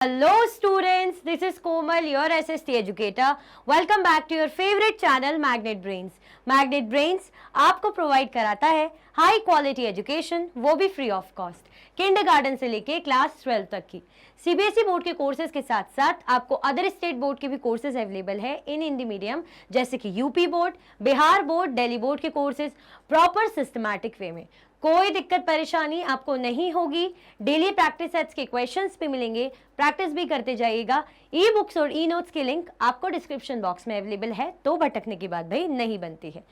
Hello students, this is Komal, your SST educator. Welcome back to your favorite channel Magnet Brains. Magnet Brains आपको provide कराता है high quality education, वो भी free of cost, kindergarten से लेके class 12 तक की सीबीएसई बोर्ड के कोर्सेज के साथ साथ आपको अदर स्टेट बोर्ड के भी कोर्सेज अवेलेबल है इन हिंदी मीडियम, जैसे कि UP board, Bihar board, Delhi board के कोर्सेज प्रॉपर सिस्टमैटिक वे में। कोई दिक्कत परेशानी आपको नहीं होगी। डेली प्रैक्टिस सेट्स के क्वेश्चंस भी मिलेंगे, प्रैक्टिस भी करते जाइएगा। ई बुक्स और ई नोट्स की लिंक आपको डिस्क्रिप्शन बॉक्स में अवेलेबल है, तो भटकने की बात भाई नहीं बनती है।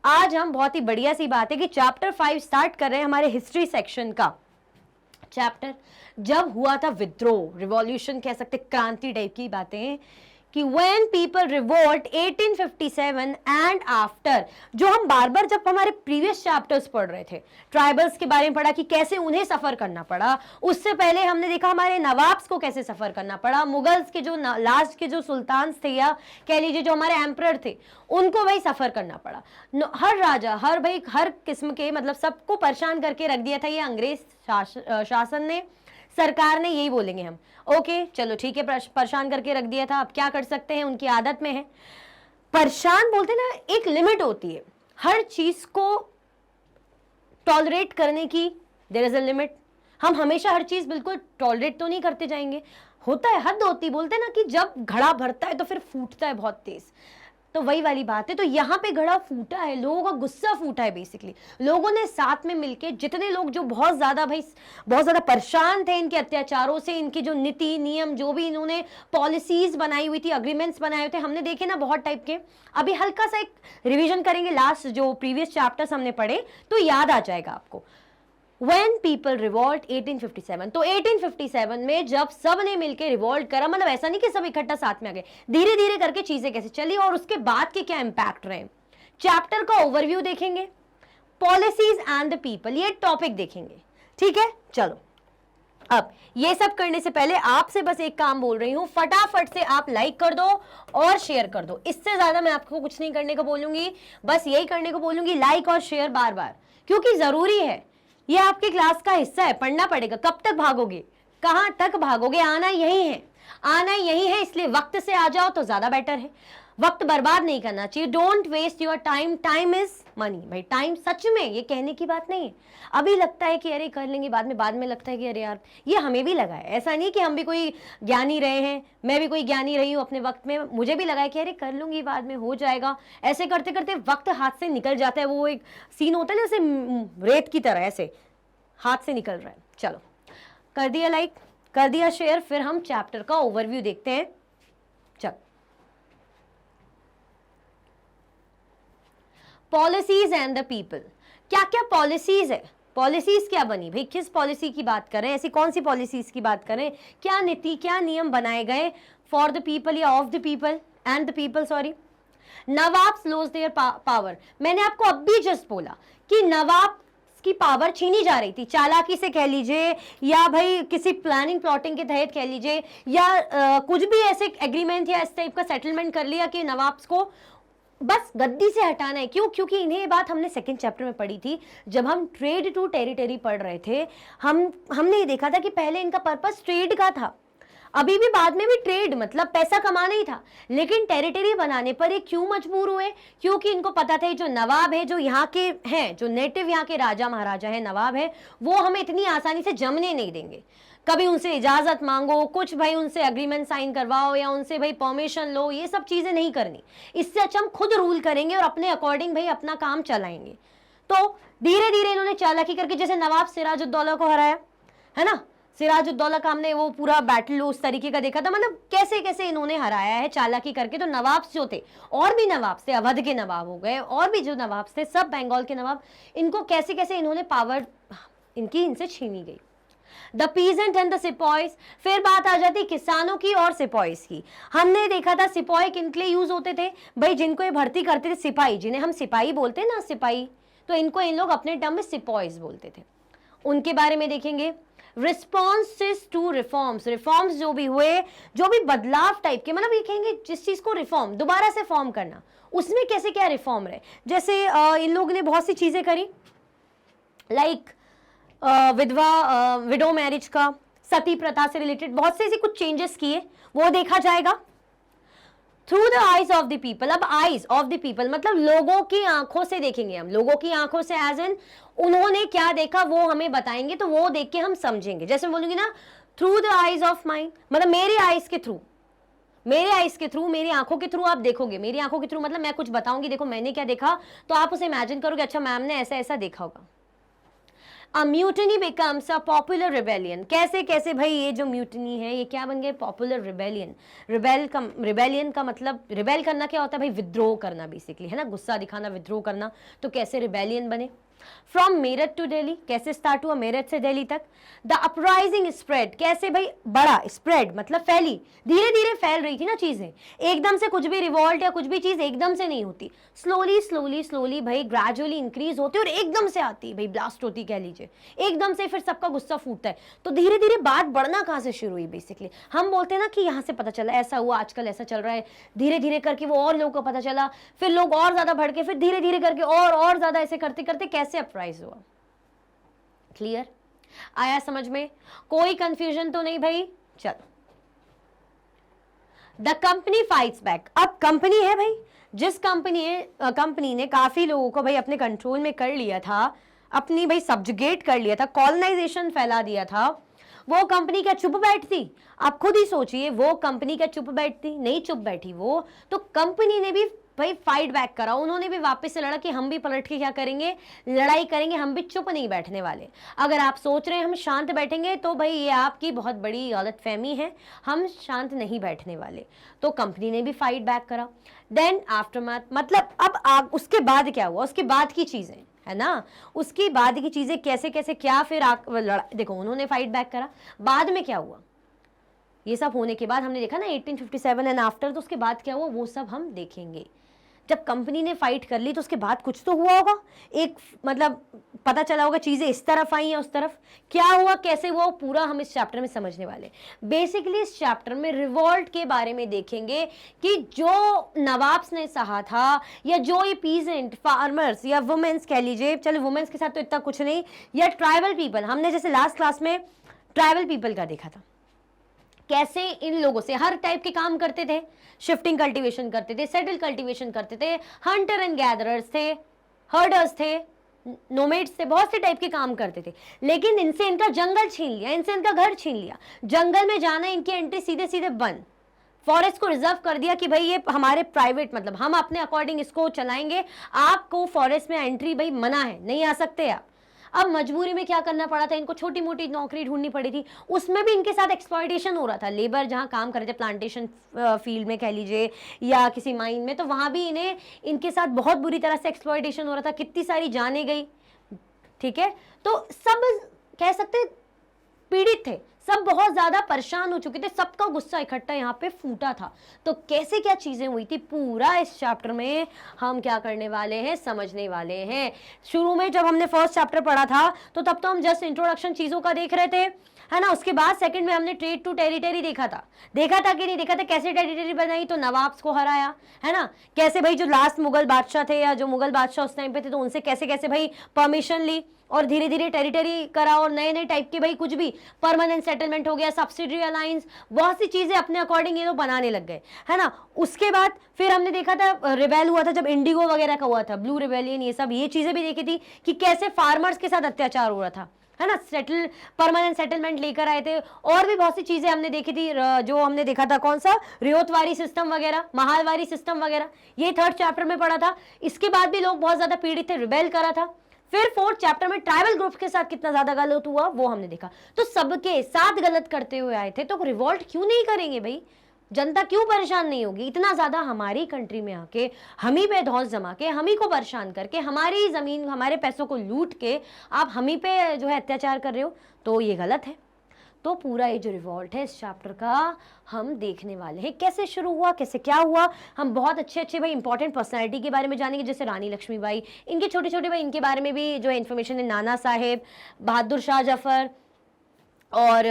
आज हम बहुत ही बढ़िया सी बात है कि चैप्टर 5 स्टार्ट कर रहे हैं हमारे हिस्ट्री सेक्शन का। चैप्टर जब हुआ था विद्रोह, रिवॉल्यूशन कह सकते, क्रांति टाइप की बातें कि when people revolt 1857 and after, जो हम बार बार जब हमारे प्रीवियस चैप्टर्स पढ़ रहे थे, ट्राइबल्स के बारे में पढ़ा कि कैसे उन्हें सफर करना पड़ा। उससे पहले हमने देखा हमारे नवाब्स को कैसे सफर करना पड़ा, मुगल्स के जो लास्ट के जो सुल्तान थे या कह लीजिए जो हमारे एम्परर थे, उनको भाई सफर करना पड़ा। हर राजा, हर किस्म के, मतलब सबको परेशान करके रख दिया था ये अंग्रेज शासन ने, सरकार ने, यही बोलेंगे हम। ओके चलो ठीक है, परेशान करके रख दिया था, अब क्या कर सकते हैं, उनकी आदत में है। परेशान बोलते ना, एक लिमिट होती है हर चीज को टॉलरेट करने की, देयर इज अ लिमिट। हम हमेशा हर चीज बिल्कुल टॉलरेट तो नहीं करते जाएंगे, होता है हद होती, बोलते ना कि जब घड़ा भरता है तो फिर फूटता है बहुत तेज, तो वही वाली बात है। तो यहाँ पे घड़ा फूटा है, लोगों का गुस्सा फूटा है। बेसिकली लोगों ने साथ में मिलके, जितने लोग जो बहुत ज्यादा परेशान थे इनके अत्याचारों से, इनकी जो नीति नियम, जो भी इन्होंने पॉलिसीज बनाई हुई थी, अग्रीमेंट्स बनाए हुए थे, हमने देखे ना बहुत टाइप के। अभी हल्का सा एक रिविजन करेंगे, लास्ट जो प्रीवियस चैप्टर्स हमने पढ़े तो याद आ जाएगा आपको। When people revolt 1857, तो 1857 में जब सब ने मिलकर रिवॉल्ट करा, मतलब ऐसा नहीं कि सब इकट्ठा साथ में आ गए, धीरे धीरे करके चीजें कैसे चली और उसके बाद के क्या इंपैक्ट रहे। चैप्टर का ओवरव्यू देखेंगे, पॉलिसीज एंड द पीपल, ये टॉपिक देखेंगे, ठीक है। चलो अब ये सब करने से पहले आपसे बस एक काम बोल रही हूं, फटाफट से आप लाइक कर दो और शेयर कर दो। इससे ज्यादा मैं आपको कुछ नहीं करने को बोलूंगी, बस यही करने को बोलूंगी, लाइक और शेयर बार बार, क्योंकि जरूरी है, ये आपकी क्लास का हिस्सा है, पढ़ना पड़ेगा। कब तक भागोगे, कहां तक भागोगे, आना यही है, आना यही है, इसलिए वक्त से आ जाओ तो ज्यादा बेटर है। वक्त बर्बाद नहीं करना चाहिए, don't waste your time, time is money भाई। टाइम सच में ये कहने की बात नहीं है, अभी लगता है कि अरे कर लेंगे बाद में लगता है कि अरे यार, ये हमें भी लगा है, ऐसा नहीं कि हम भी कोई ज्ञानी रहे हैं, मैं भी कोई ज्ञानी रही हूँ अपने वक्त में, मुझे भी लगा है कि अरे कर लूंगी, बाद में हो जाएगा। ऐसे करते करते वक्त हाथ से निकल जाता है, वो एक सीन होता है ना, जैसे रेत की तरह ऐसे हाथ से निकल रहा है। चलो कर दिया लाइक, कर दिया शेयर, फिर हम चैप्टर का ओवरव्यू देखते हैं। चलो, पॉलिसीज एंड द पीपल, क्या क्या पॉलिसीज है, पॉलिसीज क्या बनी भाई, किस पॉलिसी की बात करें, ऐसी कौन सी पॉलिसीज की बात करें, क्या नीति, क्या नियम बनाए गए फॉर द पीपल या of the people and the people, sorry. Nawabs loss their power, मैंने आपको अब भी जस्ट बोला कि नवाब की पावर छीनी जा रही थी, चालाकी से कह लीजिए, या भाई किसी प्लानिंग प्लॉटिंग के तहत कह लीजिए, या कुछ भी ऐसे एग्रीमेंट या इस टाइप का सेटलमेंट कर लिया कि नवाब्स को बस गद्दी से हटाना है। क्यों? क्योंकि इन्हें ये बात हमने सेकंड चैप्टर में पढ़ी थी, जब हम ट्रेड टू टेरिटरी पढ़ रहे थे। हमने ये देखा था कि पहले इनका पर्पस ट्रेड का था, अभी भी बाद में भी ट्रेड, मतलब पैसा कमाना ही था, लेकिन टेरिटरी बनाने पर ये क्यों मजबूर हुए? क्योंकि इनको पता था जो नवाब है, जो यहाँ के हैं, जो नेटिव यहाँ के राजा महाराजा है, नवाब है, वो हमें इतनी आसानी से जमने नहीं देंगे। कभी उनसे इजाजत मांगो, कुछ भाई उनसे अग्रीमेंट साइन करवाओ या उनसे भाई परमिशन लो, ये सब चीजें नहीं करनी। इससे अच्छा हम खुद रूल करेंगे और अपने अकॉर्डिंग भाई अपना काम चलाएंगे। तो धीरे धीरे इन्होंने चालाकी करके, जैसे नवाब सिराजुद्दौला को हराया है ना, सिराजुद्दौला का हमने वो पूरा बैटल उस तरीके का देखा था, मतलब कैसे कैसे इन्होंने हराया है चालाकी करके। तो नवाब जो थे, और भी नवाब थे, अवध के नवाब हो गए, और भी जो नवाब थे, सब बंगाल के नवाब, इनको कैसे कैसे इन्होंने पावर इनसे छीनी गई। The peasant and the sepoys, फिर बात आ जाती किसानों की और सिपॉइज की। हमने देखा था सिपॉय किन के लिए यूज होते थे भाई, जिनको ये भर्ती करते थे, सिपाही, जिन्हें हम सिपाही बोलते हैं ना, सिपाही, तो इनको इन लोग अपने टर्म में सिपॉइज बोलते थे। उनके बारे में देखेंगे। रिस्पॉन्सेस टू रिफॉर्म्स, रिफॉर्म्स जो भी हुए, जो भी बदलाव टाइप के, मतलब ये कहेंगे जिस चीज को रिफॉर्म, दोबारा से फॉर्म करना, उसमें कैसे क्या रिफॉर्म रहे। जैसे इन लोगों ने बहुत सी चीजें करी, लाइक विडो मैरिज का, सती प्रथा से रिलेटेड बहुत से ऐसे कुछ चेंजेस किए, वो देखा जाएगा। Through the eyes of the people, अब आईज ऑफ द पीपल मतलब लोगों की आंखों से देखेंगे हम, लोगों की आंखों से एज एन उन्होंने क्या देखा वो हमें बताएंगे, तो वो देख के हम समझेंगे। जैसे मैं बोलूंगी ना through the eyes of mind, मतलब मेरे आईज के थ्रू, मेरे आईज के थ्रू, मेरी आंखों के थ्रू आप देखोगे। मेरी आंखों के थ्रू मतलब मैं कुछ बताऊंगी, देखो मैंने क्या देखा, तो आप उसे इमेजिन करोगे अच्छा मैम ने ऐसा ऐसा देखा होगा। A mutiny becomes a popular rebellion। कैसे कैसे भाई ये जो म्यूटनी है ये क्या बन गए, पॉपुलर रिबेलियन। रिबेलियन का मतलब, रिबेल करना क्या होता है भाई, विद्रोह करना बेसिकली, है ना, गुस्सा दिखाना, विद्रोह करना। तो कैसे रिबेलियन बने। फ्रॉम मेरठ टू दिल्ली, कैसे स्टार्ट हुआ, मेरठ से दिल्ली तक। द अपराइजिंग स्प्रेड, कैसे भाई बढ़ा, स्प्रेड मतलब फैली, धीरे धीरे फैल रही थी ना चीजें, एकदम से कुछ भी रिवॉल्ट या कुछ भी चीज एकदम से नहीं होती, स्लोली स्लोली स्लोली भाई ग्रेजुअली इंक्रीज होती और एकदम से आती भाई, ब्लास्ट होती कह लीजिए, एकदम से फिर सबका गुस्सा फूटता है। तो धीरे धीरे बात बढ़ना कहां से शुरू हुई, बेसिकली हम बोलते हैं ना कि यहाँ से पता चला, ऐसा हुआ, आजकल ऐसा चल रहा है, धीरे धीरे करके वो और लोगों को पता चला, फिर लोग और ज्यादा भड़के, फिर धीरे धीरे करके और ज्यादा ऐसे करते करते कैसे अपराइज हुआ। क्लियर आया समझ में, कोई कंफ्यूजन तो नहीं भाई। चलो, द कंपनी फाइट्स बैक। अब कंपनी है भाई, जिस कंपनी ने काफी लोगों को भाई अपने कंट्रोल में कर लिया था, अपनी भाई सब्जुगेट कर लिया था, कॉलोनाइजेशन फैला दिया था, वो कंपनी क्या चुप बैठती? आप खुद ही सोचिए, वो कंपनी क्या चुप बैठती? नहीं चुप बैठी वो, तो कंपनी ने भी भाई फाइट बैक करा, उन्होंने भी वापस से लड़ा कि हम भी पलट के क्या करेंगे, लड़ाई करेंगे, हम भी चुप नहीं बैठने वाले। अगर आप सोच रहे हैं हम शांत बैठेंगे, तो भाई ये आपकी बहुत बड़ी गलतफहमी है, हम शांत नहीं बैठने वाले। तो कंपनी ने भी फाइट बैक करा। देन आफ्टरमैथ मतलब अब उसके बाद क्या हुआ, उसके बाद की चीजें है ना, उसकी बाद की चीजें कैसे कैसे क्या, फिर देखो उन्होंने फाइट बैक करा, बाद में क्या हुआ, ये सब होने के बाद हमने देखा ना 1857 एंड आफ्टर, तो उसके बाद क्या हुआ वो सब हम देखेंगे। जब कंपनी ने फाइट कर ली तो उसके बाद कुछ तो हुआ होगा, एक मतलब पता चला होगा चीजें इस तरफ आई या उस तरफ, क्या हुआ कैसे हुआ पूरा हम इस चैप्टर में समझने वाले। बेसिकली इस चैप्टर में रिवॉल्ट के बारे में देखेंगे कि जो नवाब्स ने सहा था, या जो ये पीजेंट फार्मर्स या वुमेन्स कह लीजिए, चलो वुमेन्स के साथ तो इतना कुछ नहीं, या ट्राइबल पीपल, हमने जैसे लास्ट क्लास में ट्राइबल पीपल का देखा था, कैसे इन लोगों से हर टाइप के काम करते थे, शिफ्टिंग कल्टीवेशन करते थे, सेटल कल्टीवेशन करते थे, हंटर एंड गैदरर्स थे, हर्डर्स थे, नोमेड्स थे, बहुत से टाइप के काम करते थे। लेकिन इनसे इनका जंगल छीन लिया, इनसे इनका घर छीन लिया, जंगल में जाना इनकी एंट्री सीधे सीधे बंद, फॉरेस्ट को रिजर्व कर दिया कि भाई ये हमारे प्राइवेट, मतलब हम अपने अकॉर्डिंग इसको चलाएंगे, आपको फॉरेस्ट में एंट्री भाई मना है, नहीं आ सकते आप। अब मजबूरी में क्या करना पड़ा था, इनको छोटी मोटी नौकरी ढूंढनी पड़ी थी, उसमें भी इनके साथ एक्सप्लॉयटेशन हो रहा था। लेबर जहाँ काम कर रहे थे प्लांटेशन फील्ड में कह लीजिए या किसी माइन में, तो वहाँ भी इन्हें इनके साथ बहुत बुरी तरह से एक्सप्लॉयटेशन हो रहा था, कितनी सारी जानें गई। ठीक है, तो सब कह सकते पीड़ित थे, सब बहुत ज्यादा परेशान हो चुके थे, सबका गुस्सा इकट्ठा यहाँ पे फूटा था। तो कैसे क्या चीजें हुई थी पूरा इस चैप्टर में हम क्या करने वाले हैं, समझने वाले हैं। शुरू में जब हमने फर्स्ट चैप्टर पढ़ा था तो तब तो हम जस्ट इंट्रोडक्शन चीजों का देख रहे थे, है ना। उसके बाद सेकंड में हमने ट्रेड टू टेरिटरी देखा था कि नहीं देखा था, कैसे टेरिटरी बनाई, तो नवाब्स को हराया, है ना, कैसे भाई जो लास्ट मुगल बादशाह थे या जो मुगल बादशाह उस टाइम पे थे, तो उनसे कैसे कैसे भाई परमिशन ली और धीरे धीरे टेरिटरी करा, और नए नए टाइप के भाई कुछ भी परमानेंट सेटलमेंट हो गया, सब्सिडरी अलायंस, बहुत सी चीजें अपने अकॉर्डिंग ये लोग बनाने लग गए, है ना। उसके बाद फिर हमने देखा था रिबेल हुआ था जब इंडिगो वगैरह का हुआ था, ब्लू रिबेलियन, ये सब ये चीजें भी देखी थी कि कैसे फार्मर्स के साथ अत्याचार हो रहा था, है ना, परमानेंट सेटलमेंट लेकर आए थे। और भी बहुत सी चीजें हमने देखी थी, जो हमने देखा था कौन सा, रियोतवारी सिस्टम वगैरह, महालवारी सिस्टम वगैरह, ये थर्ड चैप्टर में पढ़ा था। इसके बाद भी लोग बहुत ज्यादा पीड़ित थे, रिबेल करा था। फिर फोर्थ चैप्टर में ट्राइबल ग्रुप के साथ कितना ज्यादा गलत हुआ वो हमने देखा। तो सबके साथ गलत करते हुए आए थे, तो रिवॉल्ट क्यों नहीं करेंगे भाई, जनता क्यों परेशान नहीं होगी, इतना ज्यादा हमारी कंट्री में आके हम ही पे धौंस जमा के, हम ही को परेशान करके, हमारी जमीन हमारे पैसों को लूट के आप हम ही पे जो है अत्याचार कर रहे हो, तो ये गलत है। तो पूरा ये जो रिवॉल्ट है इस चैप्टर का हम देखने वाले हैं, कैसे शुरू हुआ, कैसे क्या हुआ। हम बहुत अच्छे भाई इंपॉर्टेंट पर्सनालिटी के बारे में जानेंगे, जैसे रानी लक्ष्मीबाई, इनके छोटे छोटे भाई इनके बारे में भी जो इन्फॉर्मेशन है, नाना साहेब, बहादुर शाह जफर और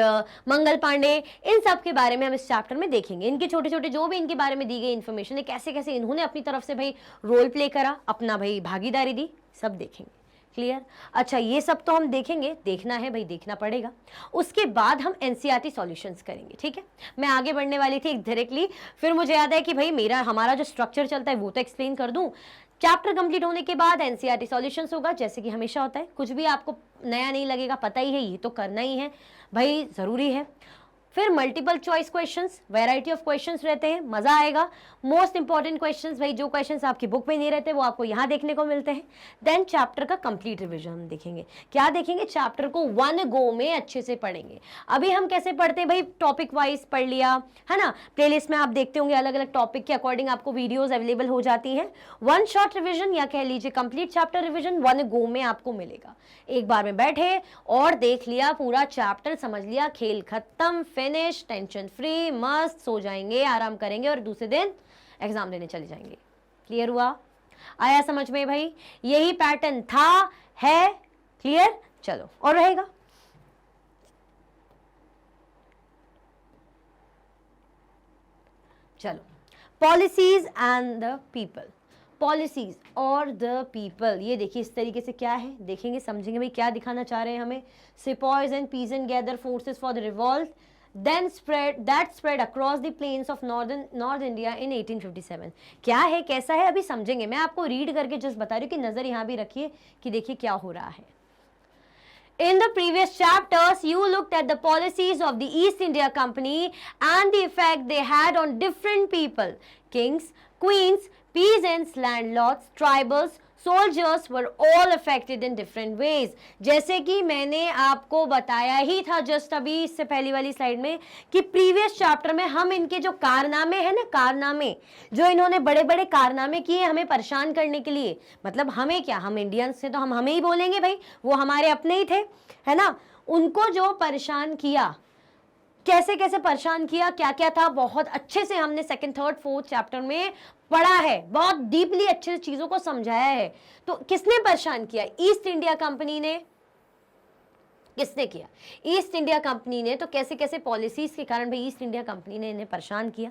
मंगल पांडे, इन सब के बारे में हम इस चैप्टर में देखेंगे। इनके छोटे छोटे जो भी इनके बारे में दी गई इन्फॉर्मेशन है, कैसे कैसे इन्होंने अपनी तरफ से भाई रोल प्ले करा, अपना भाई भागीदारी दी, सब देखेंगे। क्लियर? अच्छा, ये सब तो हम देखेंगे, देखना है भाई, देखना पड़ेगा। उसके बाद हम एनसीईआरटी सॉल्यूशंस करेंगे, ठीक है? मैं आगे बढ़ने वाली थी डायरेक्टली, फिर मुझे याद है कि भाई हमारा जो स्ट्रक्चर चलता है वो तो एक्सप्लेन कर दूं। चैप्टर कंप्लीट होने के बाद एनसीईआरटी सॉल्यूशंस होगा, जैसे कि हमेशा होता है। कुछ भी आपको नया नहीं लगेगा, पता ही है, ये तो करना ही है भाई, जरूरी है। फिर multiple choice questions, variety of questions रहते हैं, मजा आएगा। मोस्ट इंपॉर्टेंट क्वेश्चंस, भाई जो क्वेश्चंस आपकी बुक में नहीं रहते वो आपको यहाँ देखने को मिलते हैं। देन चैप्टर का कंप्लीट रिवीजन हम देखेंगे। क्या देखेंगे? चैप्टर को वन गो में अच्छे से पढ़ेंगे। अभी हम कैसे पढ़ते हैं भाई, टॉपिक वाइज पढ़ लिया है ना, प्लेलिस्ट में आप देखते होंगे अलग अलग टॉपिक के अकॉर्डिंग आपको वीडियोज अवेलेबल हो जाती हैं। वन शॉर्ट रिविजन या कह लीजिए complete chapter revision one go में आपको मिलेगा। एक बार में बैठे और देख लिया पूरा चैप्टर, समझ लिया, खेल खत्म, फिनिश, टेंशन फ्री, मस्त सो जाएंगे, आराम करेंगे और दूसरे दिन एग्जाम देने चले जाएंगे। क्लियर हुआ? आया समझ में भाई? यही पैटर्न था, है, क्लियर? चलो, और रहेगा। चलो, policies and the people. Policies और द पीपल, ये देखिए इस तरीके से क्या है, देखेंगे, समझेंगे भाई क्या दिखाना चाह रहे हैं हमें। Sepoys and peasant gather forces for the revolt then spread across the plains of North India in 1857। क्या है, कैसा है, अभी समझेंगे। मैं आपको रीड करके जस्ट बता रही हूँ कि नजर यहाँ भी रखिए कि देखिए क्या हो रहा है। In the previous chapters, you looked at the policies of the East India Company and the effect they had on different people. Kings, queens, peasants, landlords, tribals, soldiers were all affected in different ways। जैसे कि मैंने आपको बताया ही था just अभी इससे पहली वाली स्लाइड में कि प्रीवियस चैप्टर में हम इनके जो कारनामे हैं ना, कारनामे जो इन्होंने बड़े बड़े कारनामे किए हमें परेशान करने के लिए, मतलब हमें क्या, हम इंडियंस से तो हम हमें ही बोलेंगे भाई, वो हमारे अपने ही थे, है ना। उनको जो परेशान किया, कैसे कैसे परेशान किया, क्या क्या था, बहुत अच्छे से हमने सेकंड थर्ड फोर्थ चैप्टर में पढ़ा है, बहुत डीपली अच्छे से चीजों को समझाया है। तो किसने परेशान किया? ईस्ट इंडिया कंपनी ने। किसने किया? ईस्ट इंडिया कंपनी ने। तो कैसे कैसे पॉलिसीज के कारण भाई ईस्ट इंडिया कंपनी ने इन्हें परेशान किया।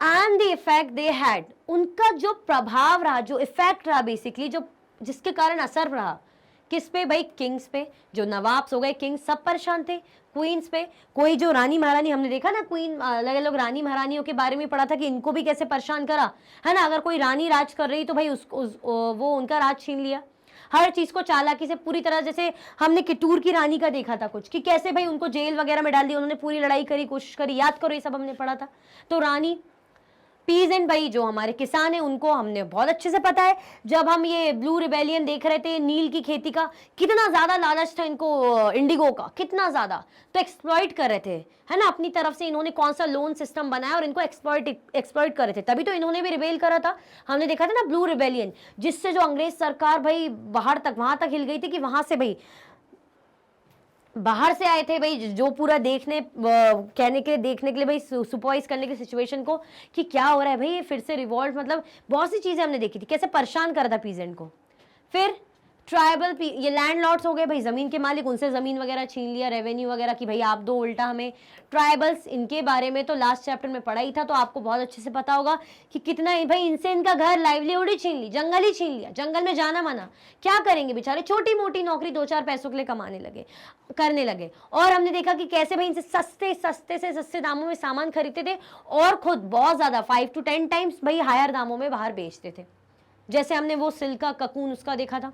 And the effect they had, उनका जो प्रभाव रहा, जो इफेक्ट रहा बेसिकली, जो जिसके कारण असर रहा किस पे भाई? किंग्स पे, जो नवाब्स हो गए, किंग्स सब परेशान थे। क्वींस पे, कोई जो रानी महारानी, हमने देखा ना क्वीन, अलग अलग रानी महारानियों के बारे में पढ़ा था कि इनको भी कैसे परेशान करा, है ना। अगर कोई रानी राज कर रही तो भाई वो उनका राज छीन लिया। हर चीज को चालाकी से पूरी तरह, जैसे हमने किटूर की रानी का देखा था कुछ, कि कैसे भाई उनको जेल वगैरह में डाल दिया, उन्होंने पूरी लड़ाई करी, कोशिश करी, याद करो ये सब हमने पढ़ा था। तो रानी, पीजेंट भाई जो हमारे किसान हैं, उनको हमने बहुत अच्छे से पता है। जब हम ये ब्लू रिबेलियन देख रहे थे, नील की खेती का, कितना ज्यादा लालच था इनको इंडिगो का, कितना ज्यादा, तो एक्सप्लॉइट कर रहे थे, है ना। अपनी तरफ से इन्होंने कौन सा लोन सिस्टम बनाया और इनको एक्सप्लॉइट कर रहे थे, तभी तो इन्होंने भी रिबेल करा था। हमने देखा था ना ब्लू रिबेलियन, जिससे जो अंग्रेज सरकार भाई बाहर तक, वहां तक हिल गई थी कि वहां से भाई बाहर से आए थे भाई, जो पूरा देखने कहने के लिए, देखने के लिए भाई, सुपरवाइज करने की सिचुएशन को कि क्या हो रहा है भाई, ये फिर से रिवॉल्ट, मतलब बहुत सी चीजें हमने देखी थी, कैसे परेशान करा था पीजेंट को। फिर ट्राइबल, ये लैंडलॉर्ड्स हो गए भाई, जमीन के मालिक, उनसे जमीन वगैरह छीन लिया, रेवेन्यू वगैरह की भाई आप दो, उल्टा हमें। ट्राइबल्स, इनके बारे में तो लास्ट चैप्टर में पढ़ा ही था, तो आपको बहुत अच्छे से पता होगा कि कितना भाई इनसे इनका घर, लाइवलीहुड ही छीन ली, जंगल ही छीन लिया, जंगल में जाना मना, क्या करेंगे बेचारे, छोटी मोटी नौकरी 2-4 पैसों के लिए कमाने लगे, करने लगे। और हमने देखा कि कैसे भाई इनसे सस्ते दामों में सामान खरीदते थे और खुद बहुत ज्यादा 5 to 10 टाइम्स भाई हायर दामों में बाहर बेचते थे, जैसे हमने वो सिल्क का ककून उसका देखा था।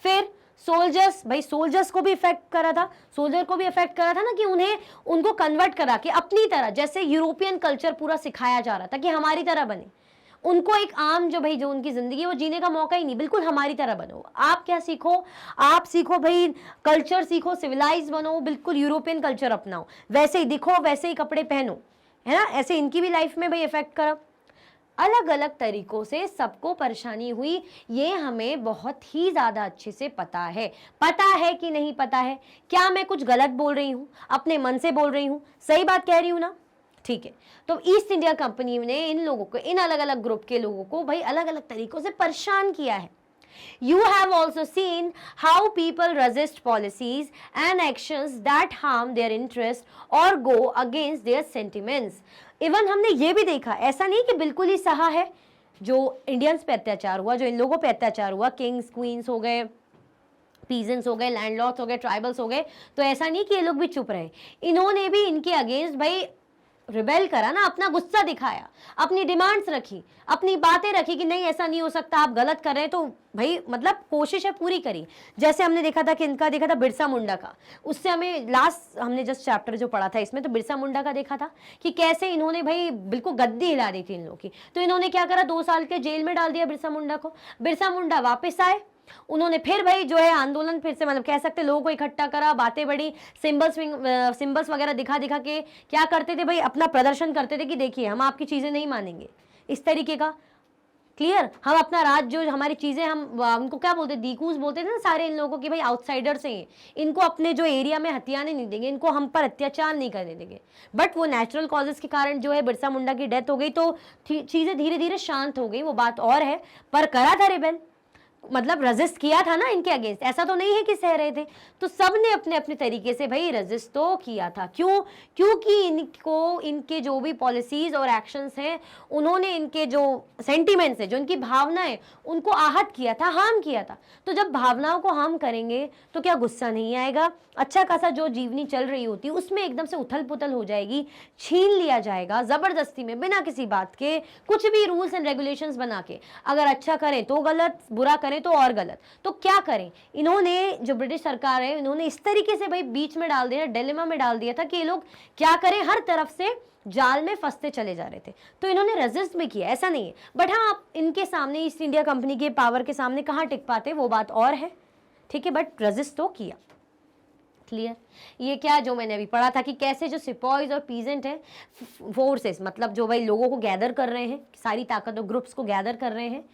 फिर सोल्जर्स, भाई सोल्जर्स को भी इफेक्ट करा था, सोल्जर को भी इफेक्ट करा था ना, कि उनको कन्वर्ट करा कि अपनी तरह, जैसे यूरोपियन कल्चर पूरा सिखाया जा रहा था कि हमारी तरह बने। उनको एक आम जो भाई जो उनकी जिंदगी है वो जीने का मौका ही नहीं, बिल्कुल हमारी तरह बनो। आप क्या सीखो? आप सीखो भाई कल्चर सीखो, सिविलाइज बनो, बिल्कुल यूरोपियन कल्चर अपनाओ, वैसे ही दिखो, वैसे ही कपड़े पहनो, है ना। ऐसे इनकी भी लाइफ में भाई इफेक्ट करा। अलग अलग तरीकों से सबको परेशानी हुई, ये हमें बहुत ही ज्यादा अच्छे से पता है। पता है कि नहीं पता है? क्या मैं कुछ गलत बोल रही हूँ? अपने मन से बोल रही हूँ? सही बात कह रही हूँ ना? ठीक है। तो ईस्ट इंडिया कंपनी ने इन लोगों को, इन अलग अलग ग्रुप के लोगों को भाई अलग अलग तरीकों से परेशान किया है। You have also seen how people resist policies and actions that harm their interest or go against their sentiments. Even हमने ये भी देखा, ऐसा नहीं कि बिल्कुल ही सहा है जो इंडियंस पे अत्याचार हुआ, जो इन लोगों पे अत्याचार हुआ, किंग्स क्वींस हो गए, पीजेंट्स हो गए, लैंडलॉर्ड्स हो गए, ट्राइबल्स हो गए, तो ऐसा नहीं कि ये लोग भी चुप रहे, इन्होंने भी इनके अगेंस्ट भाई रिबेल करा ना, अपना गुस्सा दिखाया, अपनी डिमांड्स रखी, अपनी बातें रखी कि नहीं ऐसा नहीं हो सकता, आप गलत कर रहे हैं, तो भाई मतलब कोशिश है पूरी करी। जैसे हमने देखा था कि इनका देखा था बिरसा मुंडा का, उससे हमें लास्ट हमने जस्ट चैप्टर जो पढ़ा था इसमें, तो बिरसा मुंडा का देखा था कि कैसे इन्होंने भाई बिल्कुल गद्दी हिला दी थी इन लोगों की। तो इन्होंने क्या करा, 2 साल के जेल में डाल दिया बिरसा मुंडा को। बिरसा मुंडा वापस आए, उन्होंने फिर भाई जो है आंदोलन फिर से मतलब कह सकते लोगों को इकट्ठा करा, बातें बढ़ी, सिंबल्स वगैरह दिखा दिखा के क्या करते थे भाई, अपना प्रदर्शन करते थे कि देखिए हम आपकी चीजें नहीं मानेंगे, इस तरीके का। क्लियर, हम अपना राज जो हमारी चीजें, हम उनको क्या बोलते, दीकूस बोलते थे ना सारे इन लोगों की, भाई आउटसाइडर्स हैं, इनको अपने जो एरिया में हथियाने नहीं देंगे, इनको हम पर अत्याचार नहीं करने देंगे। बट वो नेचुरल कॉजेस के कारण जो है बिरसा मुंडा की डेथ हो गई, तो चीजें धीरे धीरे शांत हो गई, वो बात और है, पर करा था रिबेल, मतलब रेजिस्ट किया था ना इनके अगेंस्ट, ऐसा तो नहीं है कि सह रहे थे। तो सब ने अपने अपने तरीके से भाई रेजिस्ट तो किया था। क्यों? क्योंकि इनको इनके जो भी पॉलिसीज और एक्शंस हैं, उन्होंने इनके जो सेंटिमेंट्स है, जो इनकी भावनाएं, उनको आहत किया था, हार्म किया था। तो जब भावनाओं को हार्म करेंगे तो क्या गुस्सा नहीं आएगा? अच्छा खासा जो जीवनी चल रही होती है उसमें एकदम से उथल पुथल हो जाएगी, छीन लिया जाएगा जबरदस्ती में, बिना किसी बात के, कुछ भी रूल्स एंड रेगुलेशंस बना के। अगर अच्छा करें तो गलत, बुरा करें तो और गलत। तो क्या करें? इन्होंने, जो ब्रिटिश सरकार है, इन्होंने इस तरीके से भाई बीच में डाल दिया, डिलेमा में डाल दिया था कि ये लोग क्या करें, हर तरफ से जाल में फंसते चले जा रहे थे। तो इन्होंने रेजिस्ट भी किया, ऐसा नहीं है। बट हाँ, आप इनके सामने, ईस्ट इंडिया कंपनी के पावर के सामने कहाँ टिक पाते, वो बात और है, ठीक है, बट रेजिस्ट तो किया। क्लियर? ये क्या जो मैंने अभी पढ़ा था कि कैसे जो सिपॉइज और पीजेंट है, फोर्सेस मतलब जो भाई लोगों को गैदर कर रहे हैं, सारी ताकत और ग्रुप्स को गैदर कर रहे हैं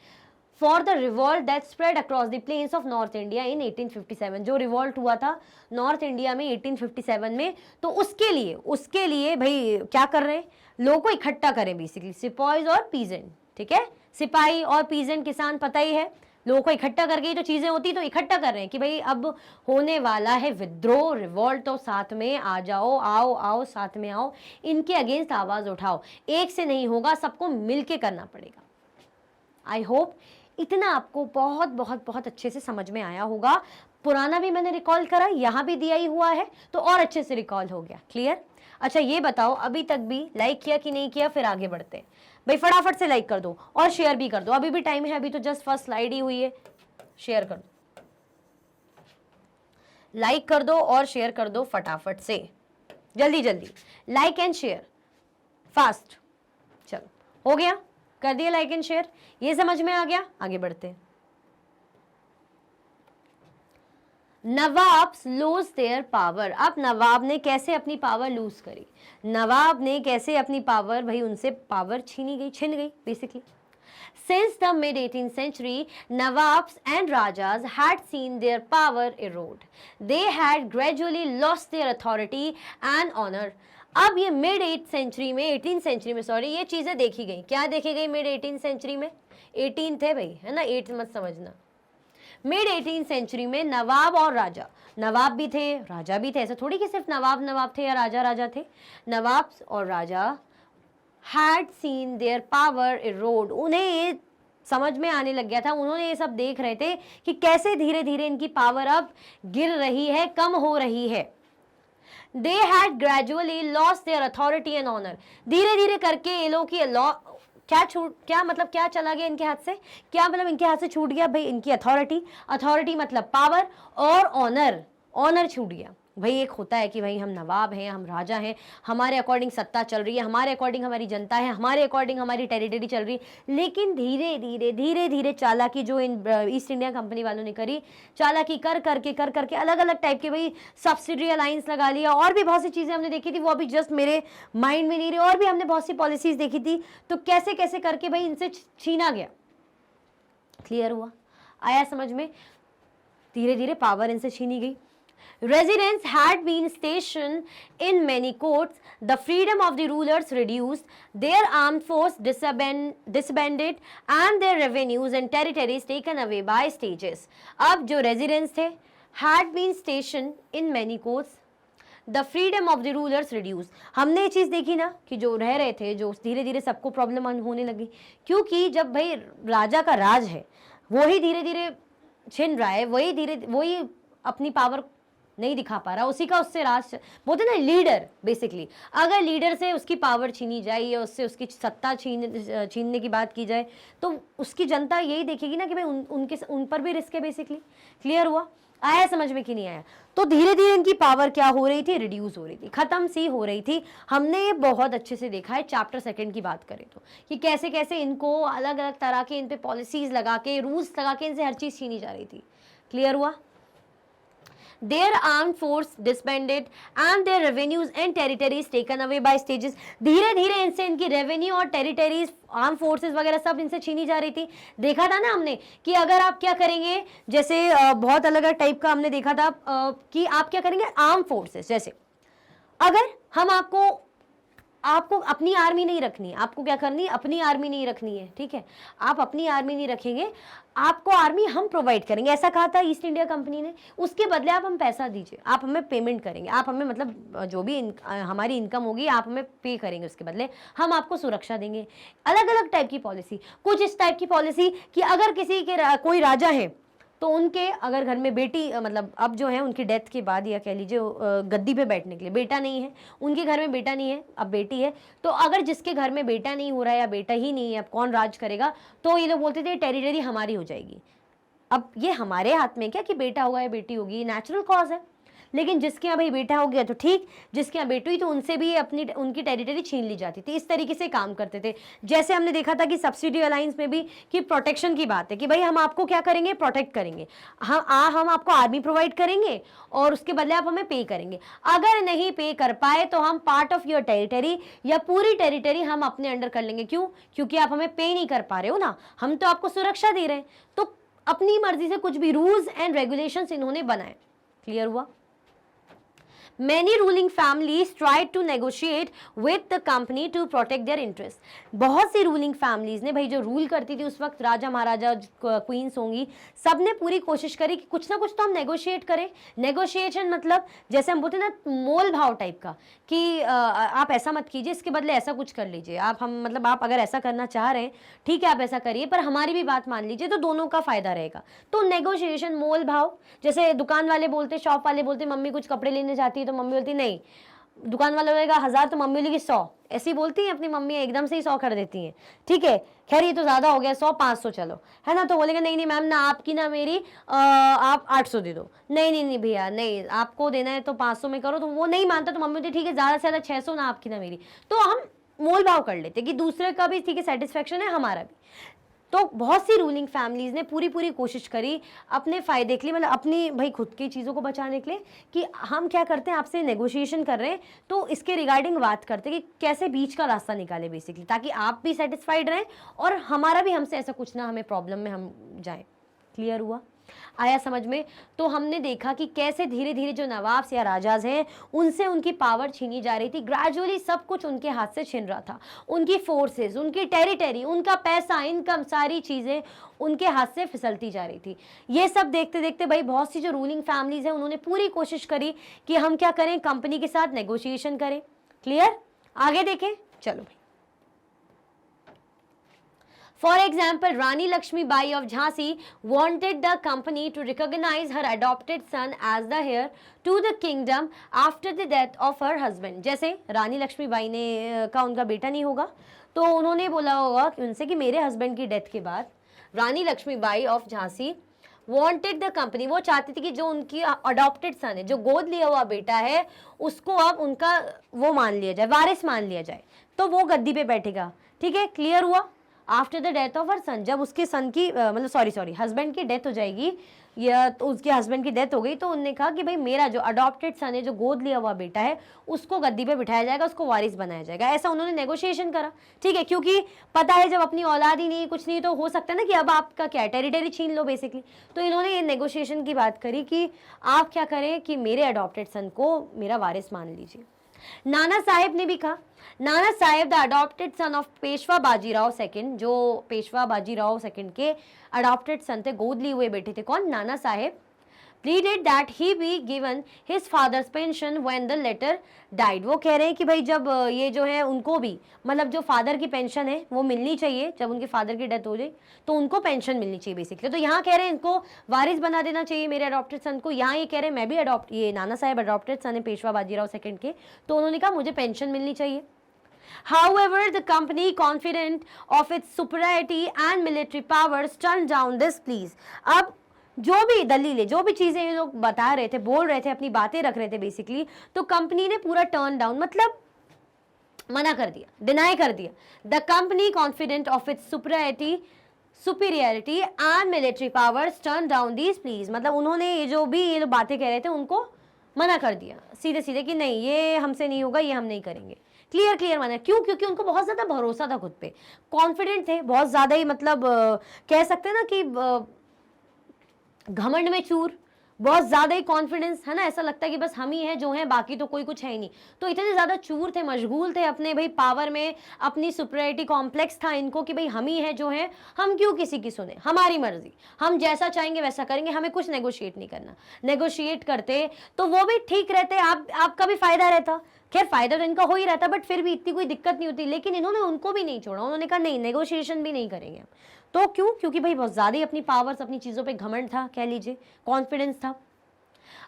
for the revolt that spread across the plains of north India in 1857। जो रिवॉल्ट हुआ था नॉर्थ इंडिया में 1857 में, तो उसके लिए भाई क्या कर रहे हैं, लोगों को इकट्ठा करें बेसिकली, सिपॉइज और पीजेंट, ठीक है, सिपाही और पीजेंट, किसान, पता ही है, लोगों को इकट्ठा करके ही तो चीजें होती, तो इकट्ठा कर रहे हैं कि भाई अब होने वाला है विद्रोह, रिवॉल्ट, तो साथ में आ जाओ, आओ आओ साथ में आओ, इनके अगेंस्ट आवाज उठाओ, एक से नहीं होगा, सबको मिलके करना पड़ेगा। आई होप इतना आपको बहुत बहुत बहुत अच्छे से समझ में आया होगा। पुराना भी मैंने रिकॉल करा, यहाँ भी दिया ही हुआ है, तो और अच्छे से रिकॉल हो गया। क्लियर? अच्छा ये बताओ, अभी तक भी लाइक किया कि नहीं किया? फिर आगे बढ़ते हैं। भाई फटाफट से लाइक कर दो और शेयर भी कर दो, अभी भी टाइम है, अभी तो जस्ट फर्स्ट स्लाइड ही हुई है। शेयर कर दो, लाइक कर दो और शेयर कर दो फटाफट से, जल्दी जल्दी लाइक एंड शेयर, फास्ट। चलो हो गया, कर दिया लाइक एंड शेयर, ये समझ में आ गया, आगे बढ़ते हैं। Nawabs lose their power. अब नवाब ने कैसे अपनी पावर लूज करी, नवाब ने कैसे अपनी पावर, भाई उनसे पावर छीनी गई, छिन गई basically. Since the mid 18th century, Nawabs and Rajas had seen their power erode. They had gradually lost their authority and honor. अब ये मिड 8th सेंचुरी में, 18th सेंचुरी में सॉरी, ये चीजें देखी गई। क्या देखी गई मिड 18th सेंचुरी में? 18th है भाई, है ना, 8th मत समझना। मिड 18th सेंचुरी में नवाब और राजा, नवाब भी थे, राजा भी थे, ऐसा थोड़ी कि सिर्फ नवाब थे या राजा थे, नवाब और राजा had seen their power erode। उन्हें ये समझ में आने लग गया था, उन्होंने ये सब देख रहे थे कि कैसे धीरे धीरे इनकी पावर अब गिर रही है, कम हो रही है। They had gradually lost their authority and honor। धीरे धीरे करके ये लोग की क्या मतलब क्या चला गया इनके हाथ से, क्या मतलब इनके हाथ से छूट गया भाई, इनकी अथॉरिटी मतलब पावर, और ऑनर छूट गया। भाई एक होता है कि भाई हम नवाब हैं, हम राजा हैं, हमारे अकॉर्डिंग सत्ता चल रही है, हमारे अकॉर्डिंग हमारी जनता है, हमारे अकॉर्डिंग हमारी टेरिटरी चल रही है। लेकिन धीरे धीरे चालाकी जो इन ईस्ट इंडिया कंपनी वालों ने करी, चालाकी कर करके अलग अलग टाइप के भाई सब्सिडी अलायंस लगा लिया, और भी बहुत सी चीज़ें हमने देखी थी, वो अभी जस्ट मेरे माइंड में नहीं रही, और भी हमने बहुत सी पॉलिसीज देखी थी। तो कैसे कैसे करके भाई इनसे छीना गया। क्लियर हुआ, आया समझ में? धीरे धीरे पावर इनसे छीनी गई। Residents had been stationed in many courts. The freedom of the rulers reduced. Their armed force disbanded and their revenues and territories taken away by stages. अब जो residents थे had been stationed in many courts. The freedom of the rulers reduced। हमने ये चीज़ देखी ना कि जो रह रहे थे, जो धीरे धीरे सबको प्रॉब्लम होने लगी, क्योंकि जब भाई राजा का राज है, वही धीरे धीरे छिन रहा है, वही अपनी पावर नहीं दिखा पा रहा, उसी का उससे राज बोलते ना लीडर, बेसिकली अगर लीडर से उसकी पावर छीनी जाए या उससे उसकी सत्ता छीनने की बात की जाए तो उसकी जनता यही देखेगी ना कि भाई उन पर भी रिस्क है बेसिकली। क्लियर हुआ? आया समझ में कि नहीं आया? तो धीरे धीरे इनकी पावर क्या हो रही थी, रिड्यूस हो रही थी, खत्म सी हो रही थी। हमने ये बहुत अच्छे से देखा है चैप्टर 2 की बात करें तो, कि कैसे कैसे इनको अलग अलग तरह के इन पे पॉलिसीज लगा के, रूल्स लगा के इनसे हर चीज छीनी जा रही थी। क्लियर हुआ? Their armed force disbanded and their revenues and territories taken away by stages। धीरे धीरे इनसे इनकी रेवेन्यू और टेरिटरीज, आर्म फोर्सेस वगैरह सब इनसे छीनी जा रही थी। देखा था ना हमने कि अगर आप क्या करेंगे, जैसे बहुत अलग अलग टाइप का हमने देखा था कि आप क्या करेंगे, आर्म फोर्सेस, जैसे अगर हम आपको अपनी आर्मी नहीं रखनी है, आपको क्या करनी है, अपनी आर्मी नहीं रखनी है, ठीक है, आप अपनी आर्मी नहीं रखेंगे, आपको आर्मी हम प्रोवाइड करेंगे, ऐसा कहा था ईस्ट इंडिया कंपनी ने। उसके बदले आप हम पैसा दीजिए, आप हमें पेमेंट करेंगे, आप हमें मतलब जो भी हमारी इनकम होगी आप हमें पे करेंगे, उसके बदले हम आपको सुरक्षा देंगे। अलग अलग टाइप की पॉलिसी, कुछ इस टाइप की पॉलिसी कि अगर किसी के कोई राजा है तो उनके अगर घर में बेटी, मतलब अब जो है उनकी डेथ के बाद या कह लीजिए गद्दी पे बैठने के लिए बेटा नहीं है, उनके घर में बेटा नहीं है, अब बेटी है, तो अगर जिसके घर में बेटा नहीं हो रहा है या बेटा ही नहीं है, अब कौन राज करेगा, तो ये लोग बोलते थे टेरिटरी हमारी हो जाएगी। अब ये हमारे हाथ में क्या कि बेटा होगा या बेटी होगी, नेचुरल कॉज है, लेकिन जिसके यहाँ भाई बेटा हो गया तो ठीक, जिसके यहाँ बेटी हुई तो उनसे भी उनकी टेरिटरी छीन ली जाती थी। इस तरीके से काम करते थे। जैसे हमने देखा था कि सब्सिडी अलायंस में भी कि प्रोटेक्शन की बात है कि भाई हम आपको क्या करेंगे, प्रोटेक्ट करेंगे, हम आपको आर्मी प्रोवाइड करेंगे और उसके बदले आप हमें पे करेंगे। अगर नहीं पे कर पाए तो हम पार्ट ऑफ योर टेरिटरी या पूरी टेरिटरी हम अपने अंडर कर लेंगे। क्यों? क्योंकि आप हमें पे नहीं कर पा रहे हो ना, हम तो आपको सुरक्षा दे रहे हैं। तो अपनी मर्जी से कुछ भी रूल्स एंड रेगुलेशंस इन्होंने बनाए। क्लियर हुआ? Many ruling families tried to negotiate with the company to protect their interests। बहुत सी रूलिंग फैमिलीज ने, भाई जो रूल करती थी उस वक्त, राजा महाराजा क्वींस होंगी, सब ने पूरी कोशिश करी कि कुछ ना कुछ तो हम नेगोशिएट करें। नेगोशिएशन मतलब जैसे हम बोलते हैं ना मोल भाव टाइप का, कि आप ऐसा मत कीजिए, इसके बदले ऐसा कुछ कर लीजिए, आप हम मतलब आप अगर ऐसा करना चाह रहे हैं ठीक है आप ऐसा करिए, पर हमारी भी बात मान लीजिए, तो दोनों का फायदा रहेगा। तो नेगोशिएशन, मोल भाव, जैसे दुकान वाले बोलते, शॉप वाले बोलते, मम्मी कुछ कपड़े लेने जाती है तो मम्मी बोलती नहीं, दुकान वाला बोलेगा 1000 तो मम्मी बोलेगी 100, ऐसी बोलती हैं अपनी मम्मी, एकदम से ही 100 कर देती हैं। ठीक है, खैर ये तो ज्यादा हो गया, 100 500 चलो, है ना, तो बोलेगा नहीं नहीं मैम ना आपकी ना मेरी, आप 800 दे दो। नहीं नहीं नहीं भैया नहीं, आपको देना है तो 500 में करो, तो वो नहीं मानता तो मम्मी बोलती ठीक है ज्यादा से ज्यादा 600 ना आपकी ना मेरी। तो हम मोल भाव कर लेते कि दूसरे का भी ठीक है सेटिस्फेक्शन है, हमारा भी। तो बहुत सी रूलिंग फैमिलीज ने पूरी पूरी कोशिश करी अपने फायदे के लिए, मतलब अपनी भाई खुद की चीज़ों को बचाने के लिए, कि हम क्या करते हैं आपसे नेगोशिएशन कर रहे हैं तो इसके रिगार्डिंग बात करते हैं कि कैसे बीच का रास्ता निकाले बेसिकली, ताकि आप भी सेटिस्फाइड रहें और हमारा भी हमसे ऐसा कुछ ना हमें प्रॉब्लम में हम जाएं। क्लियर हुआ? आया समझ में? तो हमने देखा कि कैसे धीरे धीरे जो नवाब्स या राजाज हैं उनसे उनकी पावर छीनी जा रही थी, ग्रेजुअली सब कुछ उनके हाथ से छिन रहा था, उनकी फोर्सेस, उनकी टेरिटरी, उनका पैसा, इनकम, सारी चीजें उनके हाथ से फिसलती जा रही थी। ये सब देखते देखते भाई बहुत सी जो रूलिंग फैमिलीज हैं उन्होंने पूरी कोशिश करी कि हम क्या करें, कंपनी के साथ नेगोशिएशन करें। क्लियर? आगे देखें, चलो भाई। For example, Rani Lakshmi Bai of Jhansi wanted the company to recognize her adopted son as the heir to the kingdom after the death of her husband। जैसे रानी लक्ष्मी बाई ने का उनका बेटा नहीं होगा तो उन्होंने बोला होगा कि उनसे कि मेरे हस्बैंड की डेथ के बाद Rani Lakshmi Bai of Jhansi wanted the company, वो चाहती थी कि जो उनकी अडॉप्टेड सन है, जो गोद लिया हुआ बेटा है, उसको अब उनका वो मान लिया जाए, वारिस मान लिया जाए, तो वो गद्दी पे बैठेगा। ठीक है, क्लियर हुआ? After the death of her son, जब उसके सन की मतलब सॉरी हस्बैंड की डेथ हो जाएगी या तो उसके हस्बैंड की डेथ हो गई तो उन्होंने कहा कि भाई मेरा जो अडॉप्टेड सन है, जो गोद लिया हुआ बेटा है, उसको गद्दी पे बिठाया जाएगा, उसको वारिस बनाया जाएगा। ऐसा उन्होंने नेगोशिएशन करा। ठीक है, क्योंकि पता है जब अपनी औलाद ही नहीं, कुछ नहीं, तो हो सकता है ना कि अब आपका क्या टेरिटरी छीन लो बेसिकली। तो इन्होंने ये नेगोशिएशन की बात करी कि आप क्या करें कि मेरे अडॉप्टेड सन को मेरा वारिस मान लीजिए। नाना साहेब ने भी कहा, Nana Sahib the adopted son of Peshwa Bajirao second, जो पेशवा बाजीराव सेकंड के अडॉप्टेड सन थे, गोद लिए हुए बेटे थे। कौन? Nana Saheb. pleaded that he be given his father's pension when the latter died. वो कह रहे हैं कि भाई जब ये जो है उनको भी मतलब जो फादर की पेंशन है वो मिलनी चाहिए, जब उनके फादर की डेथ हो जाए तो उनको पेंशन मिलनी चाहिए बेसिकली। तो यहाँ कह रहे हैं इनको वारिस बना देना चाहिए मेरे अडॉप्टेड सन को। यहाँ ये कह रहे हैं मैं भी ये नाना साहेब अडॉप्टेड सन है पेशवा बाजीराव सेकंड के, तो उन्होंने कहा मुझे पेंशन मिलनी चाहिए। However, the company, confident of its superiority and military powers, turned down this pleas. अब जो भी दलीलें, जो भी चीजें ये लोग बता रहे थे, बोल रहे थे, अपनी बातें रख रहे थे बेसिकली, तो कंपनी ने पूरा टर्न डाउन मतलब मना कर दिया, डिनाई कर दिया। The company confident of its superiority and military powers turn down these please, मतलब उन्होंने ये जो भी ये लोग बातें कह रहे थे उनको मना कर दिया सीधे सीधे कि नहीं ये हमसे नहीं होगा, ये हम नहीं करेंगे। क्लियर मना। क्यों? क्योंकि उनको बहुत ज्यादा भरोसा था खुद पे, कॉन्फिडेंट थे बहुत ज्यादा ही, मतलब कह सकते हैं ना कि घमंड में चूर, बहुत ज्यादा ही कॉन्फिडेंस है ना, ऐसा लगता है कि बस हम ही हैं जो हैं, बाकी तो कोई कुछ है ही नहीं। तो इतने ज्यादा चूर थे, मशगूल थे अपने भाई पावर में, अपनी सुपरियरिटी कॉम्प्लेक्स था इनको कि भाई हम ही हैं जो हैं, हम क्यों किसी की सुने, हमारी मर्जी, हम जैसा चाहेंगे वैसा करेंगे, हमें कुछ नेगोशिएट नहीं करना। नेगोशिएट करते तो वो भी ठीक रहते, आपका भी फायदा रहता। खैर फायदा तो इनका हो ही रहता, बट फिर भी इतनी कोई दिक्कत नहीं होती। लेकिन इन्होंने उनको भी नहीं छोड़ा, उन्होंने कहा नहीं नेगोशिएशन भी नहीं करेंगे। तो क्यों? क्योंकि भाई बहुत ज्यादा ही अपनी पावर्स, अपनी चीजों पे घमंड था, कह लीजिए कॉन्फिडेंस था।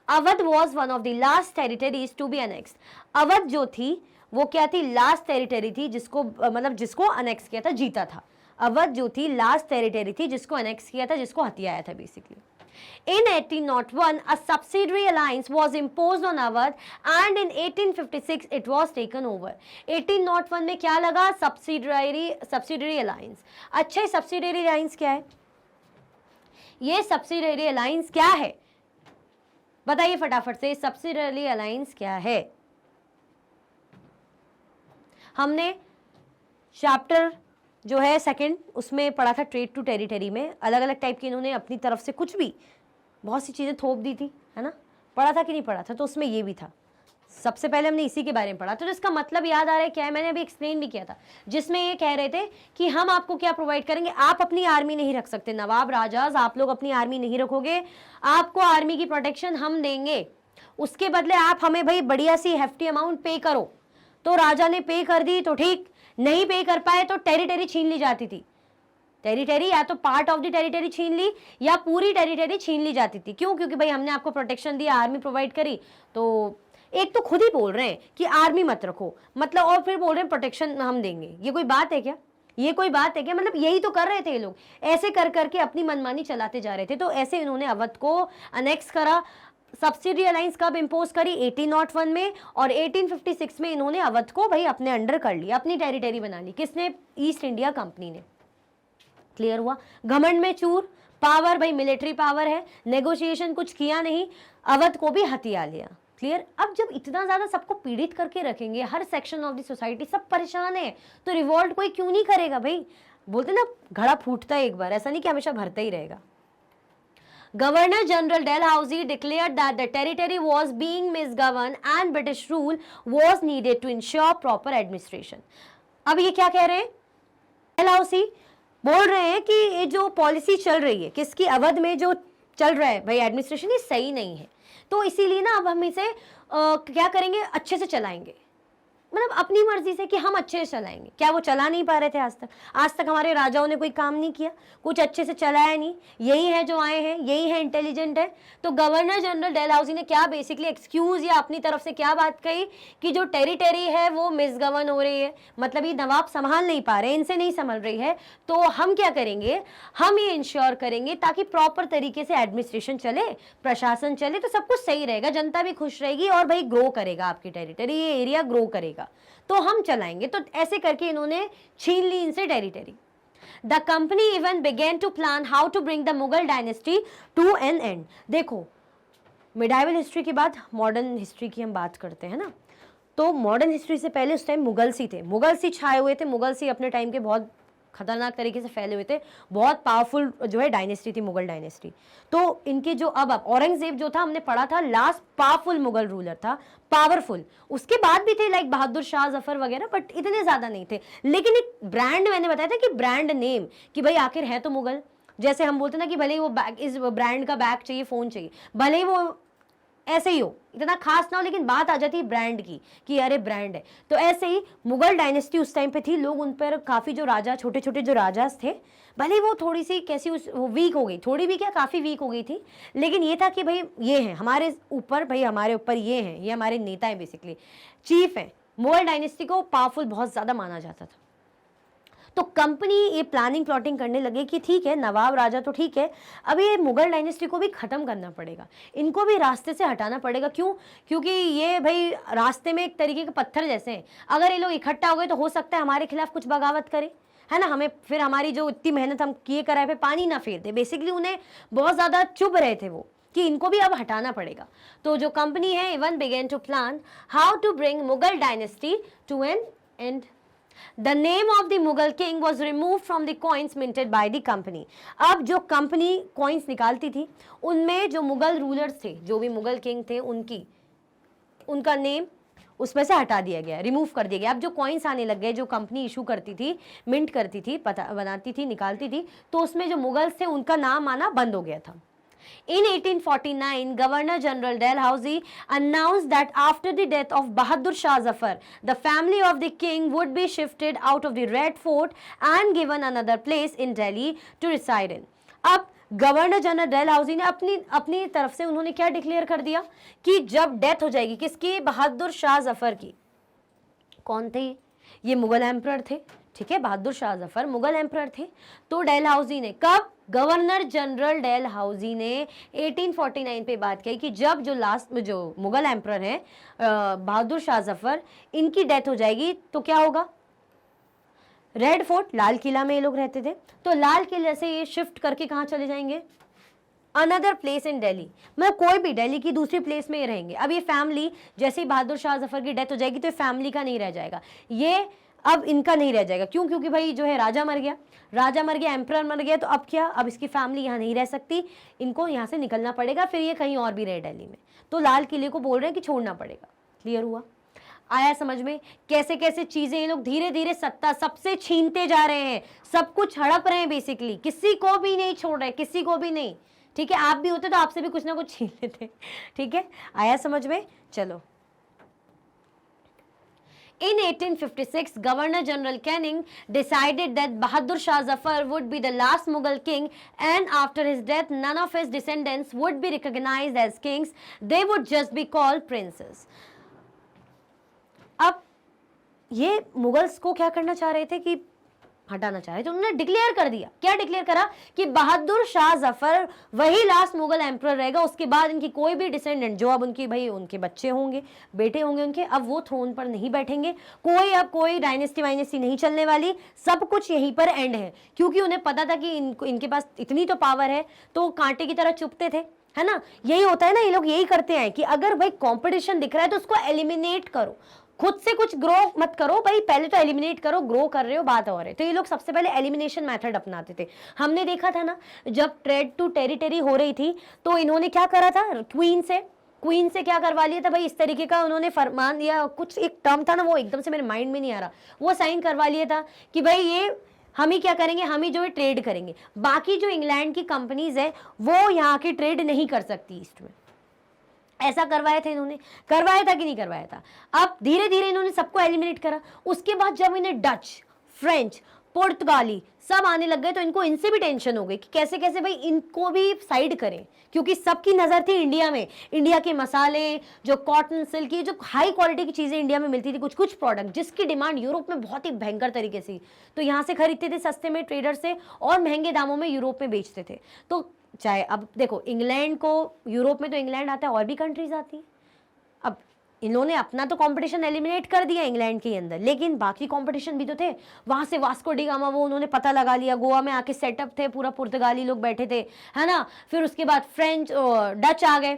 Awadh was one of the last territories to be annexed. Awadh जो थी वो क्या थी? लास्ट टेरिटरी थी जिसको मतलब जिसको अनेक्स किया था, जीता था। अवध जो थी लास्ट टेरिटरी थी जिसको अनेक्स किया था, जिसको हथियाया था basically. In 1801, a subsidiary alliance was imposed on Awadh, and in 1856 it was taken over. 1801 में क्या लगा? subsidiary alliance। अच्छा, subsidiary alliance क्या है? ये subsidiary alliance क्या है? बताइए फटाफट से, subsidiary alliance क्या है? हमने चैप्टर जो है सेकंड उसमें पढ़ा था, ट्रेड टू टेरिटरी में अलग अलग टाइप की इन्होंने अपनी तरफ से कुछ भी बहुत सी चीज़ें थोप दी थी, है ना? पढ़ा था कि नहीं पढ़ा था? तो उसमें ये भी था, सबसे पहले हमने इसी के बारे में पढ़ा। तो इसका मतलब याद आ रहा है क्या है? मैंने अभी एक्सप्लेन भी किया था, जिसमें ये कह रहे थे कि हम आपको क्या प्रोवाइड करेंगे, आप अपनी आर्मी नहीं रख सकते, नवाब राजाज आप लोग अपनी आर्मी नहीं रखोगे, आपको आर्मी की प्रोटेक्शन हम देंगे, उसके बदले आप हमें भाई बढ़िया सी हेफ्टी अमाउंट पे करो। तो राजा ने पे कर दी तो ठीक, नहीं पे कर पाए तो टेरिटरी छीन ली जाती थी। टेरिटरी या तो पार्ट ऑफ द टेरिटरी छीन ली या पूरी टेरिटरी छीन ली जाती थी। क्यों? क्योंकि भाई हमने आपको प्रोटेक्शन दिया, आर्मी प्रोवाइड करी। तो एक तो खुद ही बोल रहे हैं कि आर्मी मत रखो, मतलब, और फिर बोल रहे हैं प्रोटेक्शन हम देंगे। ये कोई बात है क्या? ये कोई बात है क्या? मतलब यही तो कर रहे थे ये लोग, ऐसे कर करके अपनी मनमानी चलाते जा रहे थे। तो ऐसे इन्होंने अवध को अनेक्स करा। सब्सिडी अलायंस कब इंपोज करी? 1801 में, और 1856 में इन्होंने अवध को भाई अपने अंडर कर लिया, अपनी टेरिटरी बना ली। किसने? ईस्ट इंडिया कंपनी ने। क्लियर हुआ? घमंड में चूर, पावर भाई मिलिट्री पावर है, नेगोशिएशन कुछ किया नहीं, अवध को भी हथिया लिया। क्लियर? अब जब इतना ज्यादा सबको पीड़ित करके रखेंगे, हर सेक्शन ऑफ द सोसाइटी सब परेशान है, तो रिवॉल्ट कोई क्यों नहीं करेगा भाई? बोलते ना घड़ा फूटता है एक बार, ऐसा नहीं कि हमेशा भरता ही रहेगा। Governor General Dalhousie declared that the territory was being misgoverned and British rule was needed to ensure proper administration. अब ये क्या कह रहे हैं? Dalhousie बोल रहे हैं कि ये जो पॉलिसी चल रही है, किसकी? अवध में जो चल रहा है भाई एडमिनिस्ट्रेशन, ये सही नहीं है। तो इसीलिए ना अब हम इसे क्या करेंगे? अच्छे से चलाएंगे, मतलब अपनी मर्जी से कि हम अच्छे से चलाएंगे। क्या वो चला नहीं पा रहे थे आज तक? आज तक हमारे राजाओं ने कोई काम नहीं किया, कुछ अच्छे से चलाया नहीं। यही है जो आए हैं, यही है इंटेलिजेंट है। तो गवर्नर जनरल डेलहाउसी ने क्या बेसिकली एक्सक्यूज या अपनी तरफ से क्या बात कही कि जो टेरिटरी है वो मिसगवर्न हो रही है, मतलब ये नवाब संभाल नहीं पा रहे, इनसे नहीं संभल रही है। तो हम क्या करेंगे? हम ये इंश्योर करेंगे ताकि प्रॉपर तरीके से एडमिनिस्ट्रेशन चले, प्रशासन चले, तो सब कुछ सही रहेगा, जनता भी खुश रहेगी और भाई ग्रो करेगा आपकी टेरिटरी, ये एरिया ग्रो करेगा, तो हम चलाएंगे। तो ऐसे करके इन्होंने छीन ली इनसे territory. The company even began to plan how to bring the Mughal dynasty to an end. देखो, मिडाइवल हिस्ट्री के बाद मॉडर्न हिस्ट्री की हम बात करते हैं ना, तो मॉडर्न हिस्ट्री से पहले उस टाइम मुगलसी थे, मुगलसी छाए हुए थे। मुगलसी अपने टाइम के बहुत खतरनाक तरीके से फैले हुए थे, बहुत पावरफुल जो है डायनेस्टी थी मुगल डायनेस्टी। तो इनके जो अब औरंगजेब जो था, हमने पढ़ा था, लास्ट पावरफुल मुगल रूलर था, पावरफुल। उसके बाद भी थे लाइक बहादुर शाह जफर वगैरह, बट इतने ज्यादा नहीं थे। लेकिन एक ब्रांड मैंने बताया था कि ब्रांड नेम, कि भाई आखिर है तो मुगल, जैसे हम बोलते ना कि भले ही वो बैग, इस ब्रांड का बैग चाहिए, फोन चाहिए, भले ही वो ऐसे ही हो, इतना खास ना हो, लेकिन बात आ जाती है ब्रांड की कि अरे ब्रांड है। तो ऐसे ही मुगल डायनेस्टी उस टाइम पे थी, लोग उन पर काफ़ी जो राजा, छोटे छोटे जो राजास थे, भले वो थोड़ी सी कैसी वो वीक हो गई, थोड़ी भी क्या काफ़ी वीक हो गई थी, लेकिन ये था कि भाई ये हैं हमारे ऊपर, भाई हमारे ऊपर ये हैं, ये हमारे नेता हैं, बेसिकली चीफ हैं। मुगल डायनेस्टी को पावरफुल बहुत ज़्यादा माना जाता था। तो कंपनी ये प्लानिंग प्लॉटिंग करने लगे कि ठीक है, नवाब राजा तो ठीक है, अभी ये मुगल डायनेस्टी को भी ख़त्म करना पड़ेगा, इनको भी रास्ते से हटाना पड़ेगा। क्यों? क्योंकि ये भाई रास्ते में एक तरीके के पत्थर जैसे हैं, अगर ये लोग इकट्ठा हो गए तो हो सकता है हमारे खिलाफ कुछ बगावत करे, है ना, हमें फिर हमारी जो इतनी मेहनत हम किए कराए पे पानी ना फेर दे। बेसिकली उन्हें बहुत ज़्यादा चुभ रहे थे वो कि इनको भी अब हटाना पड़ेगा। तो जो कंपनी है, even began to plan how to bring Mughal dynasty to an end. The name of the Mughal king was removed from the coins minted by the company. अब जो कंपनी कॉइन्स निकालती थी उनमें जो मुगल रूलर्स थे, जो भी मुगल किंग थे, उनका नेम उसमें से हटा दिया गया, रिमूव कर दिया गया। अब जो कॉइन्स आने लग गए, जो कंपनी इशू करती थी, मिंट करती थी, पता बनाती थी, निकालती थी, तो उसमें जो मुगल्स थे उनका नाम आना बंद हो गया था। In 1849, Governor General Dalhousie announced that after the death of Bahadur Shah Zafar, the family of the king would be shifted out of the Red Fort and given another place in Delhi to reside in. अब governor general Dalhousie ने अपनी तरफ से उन्होंने क्या declare कर दिया कि जब डेथ हो जाएगी किसकी, बहादुर शाह जफर की। कौन थे ये? मुगल एम्परर थे, ठीक है, बहादुर शाह जफर मुगल एम्परर थे। तो डलहौजी ने कब, गवर्नर जनरल डलहौजी ने 1849 पे बात कही कि जब जो लास्ट में जो मुगल एम्परर हैं बहादुर शाह जफर, इनकी डेथ हो जाएगी तो क्या होगा, रेड फोर्ट, लाल किला में ये लोग रहते थे, तो लाल किले से ये शिफ्ट करके कहाँ चले जाएंगे, अनदर प्लेस इन दिल्ली, मतलब कोई भी दिल्ली की दूसरी प्लेस में ये रहेंगे। अब ये फैमिली, जैसे ही बहादुर शाह जफर की डेथ हो जाएगी तो ये फैमिली का नहीं रह जाएगा, ये अब इनका नहीं रह जाएगा। क्यों? क्योंकि भाई जो है राजा मर गया, एम्परर मर गया, तो अब क्या, अब इसकी फैमिली यहाँ नहीं रह सकती, इनको यहाँ से निकलना पड़ेगा, फिर ये कहीं और भी रहे दिल्ली में। तो लाल किले को बोल रहे हैं कि छोड़ना पड़ेगा। क्लियर हुआ? आया समझ में कैसे कैसे चीजें ये लोग धीरे धीरे सत्ता सबसे छीनते जा रहे हैं, सब कुछ हड़प रहे हैं, बेसिकली किसी को भी नहीं छोड़ रहे, किसी को भी नहीं। ठीक है, आप भी होते तो आपसे भी कुछ ना कुछ छीन लेते। ठीक है, आया समझ में? चलो, In 1856, Governor General Canning decided that Bahadur Shah Zafar would be the last Mughal king, and after his death, none of his descendants would be recognized as kings. They would just be called princes. अब ये Mughals को क्या करना चाह रहे थे कि हटाना चाह रहे थे, उन्होंने डिक्लेयर कर दिया। क्या डिक्लेयर करा कि बहादुर शाह जफर वही लास्ट मुगल एम्परर रहेगा, उसके बाद इनकी कोई भी डिसेंडेंट, जो अब उनकी भाई उनके बच्चे होंगे, बेटे होंगे उनके, अब वो थ्रोन पर नहीं बैठेंगे, अब कोई डायनेस्टी वाइनेस्टी नहीं चलने वाली, सब कुछ यहीं पर एंड है। क्योंकि उन्हें पता था कि इनके पास इतनी तो पावर है, तो कांटे की तरह चुपते थे, है ना। यही होता है ना, ये लोग यही करते हैं कि अगर भाई कंपटीशन दिख रहा है तो उसको एलिमिनेट करो, खुद से कुछ ग्रो मत करो भाई, पहले तो एलिमिनेट करो, ग्रो कर रहे हो बात और है। तो ये लोग सबसे पहले एलिमिनेशन मेथड अपनाते थे। हमने देखा था ना, जब ट्रेड टू टेरिटरी हो रही थी तो इन्होंने क्या करा था, क्वीन से क्या करवा लिया था भाई, इस तरीके का उन्होंने फरमान या कुछ एक टर्म था ना, वो एकदम से मेरे माइंड में नहीं आ रहा, वो साइन करवा लिया था कि भाई ये हम ही क्या करेंगे, हम ही जो है ट्रेड करेंगे, बाकी जो इंग्लैंड की कंपनीज है वो यहाँ की ट्रेड नहीं कर सकती ईस्ट में। ऐसा करवाया था इन्होंने, करवाया था कि नहीं करवाया था। अब धीरे धीरे इन्होंने सबको एलिमिनेट करा। उसके बाद जब इन्हें डच, फ्रेंच, पुर्तगाली सब आने लग गए तो इनको इनसे भी टेंशन हो गई कि कैसे कैसे भाई इनको भी साइड करें, क्योंकि सबकी नज़र थी इंडिया में। इंडिया के मसाले, जो कॉटन, सिल्क, की जो हाई क्वालिटी की चीज़ें इंडिया में मिलती थी, कुछ कुछ प्रोडक्ट जिसकी डिमांड यूरोप में बहुत ही भयंकर तरीके से, तो यहाँ से खरीदते थे सस्ते में ट्रेडर से और महंगे दामों में यूरोप में बेचते थे। तो चाहे अब देखो इंग्लैंड को, यूरोप में तो इंग्लैंड आता है और भी कंट्रीज आती है। अब इन्होंने अपना तो कंपटीशन एलिमिनेट कर दिया इंग्लैंड के अंदर, लेकिन बाकी कंपटीशन भी तो थे। वहाँ से वास्को डी गामा वो उन्होंने पता लगा लिया, गोवा में आके सेटअप थे, पूरा पुर्तगाली लोग बैठे थे, है ना। फिर उसके बाद फ्रेंच, डच आ गए,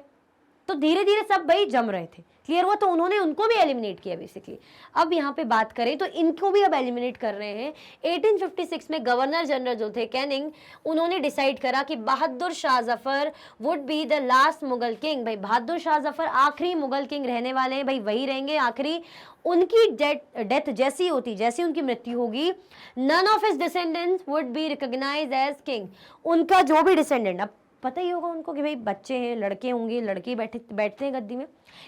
तो धीरे धीरे सब भाई जम रहे थे। क्लियर हुआ? तो उन्होंने उनको भी एलिमिनेट किया बेसिकली। अब यहाँ पे बात करें तो इनको भी अब एलिमिनेट कर रहे हैं। 1856 में गवर्नर जनरल जो थे कैनिंग, उन्होंने डिसाइड करा कि Bahadur Shah Zafar would be the last Mughal king. भाई बहादुर शाह जफर आखिरी मुगल किंग रहने वाले हैं, भाई वही रहेंगे आखिरी। उनकी डेथ जैसी होती, जैसी उनकी मृत्यु होगी, none of his descendants would be recognised as king. उनका जो भी डिसेंडेंट, अब पता ही होगा उनको कि भाई बच्चे हैं, लड़के होंगे, लड़के बैठते हैं गद्दी में,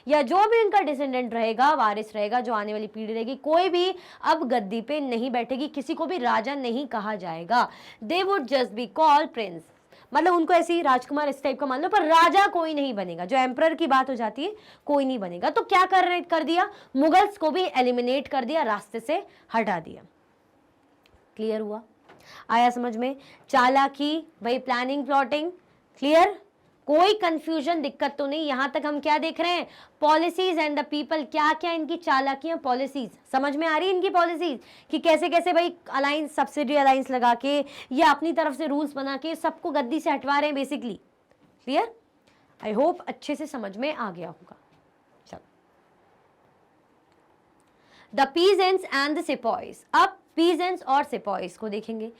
या जो भी उनका डिसेंडेंट रहेगा, वारिस रहेगा, जो आने वाली पीढ़ी रहेगी, कोई भी अब गद्दी पे नहीं बैठेगी, किसी को भी राजा नहीं कहा जाएगा। They would just be called Prince, मतलब उनको ऐसे ही राजकुमार इस टाइप का मान लो, पर राजा कोई नहीं बनेगा। जो एम्परर की बात हो जाती है, कोई नहीं बनेगा। तो क्या कर दिया, मुगल्स को भी एलिमिनेट कर दिया, रास्ते से हटा दिया। क्लियर हुआ? आया समझ में? चालाकी, भाई प्लानिंग, प्लॉटिंग, क्लियर? कोई कंफ्यूजन, दिक्कत तो नहीं? यहां तक हम क्या देख रहे हैं, पॉलिसीज एंड द पीपल, क्या क्या इनकी चालाकियां, पॉलिसीज समझ में आ रही है इनकी पॉलिसीज, कि कैसे कैसे भाई अलायंस, सब्सिडी अलायंस लगा के या अपनी तरफ से रूल्स बना के सबको गद्दी से हटवा रहे हैं बेसिकली। क्लियर? आई होप अच्छे से समझ में आ गया होगा। चलो, the peasants and the sepoys. अब पीजेंट्स और सिपॉइज को देखेंगे।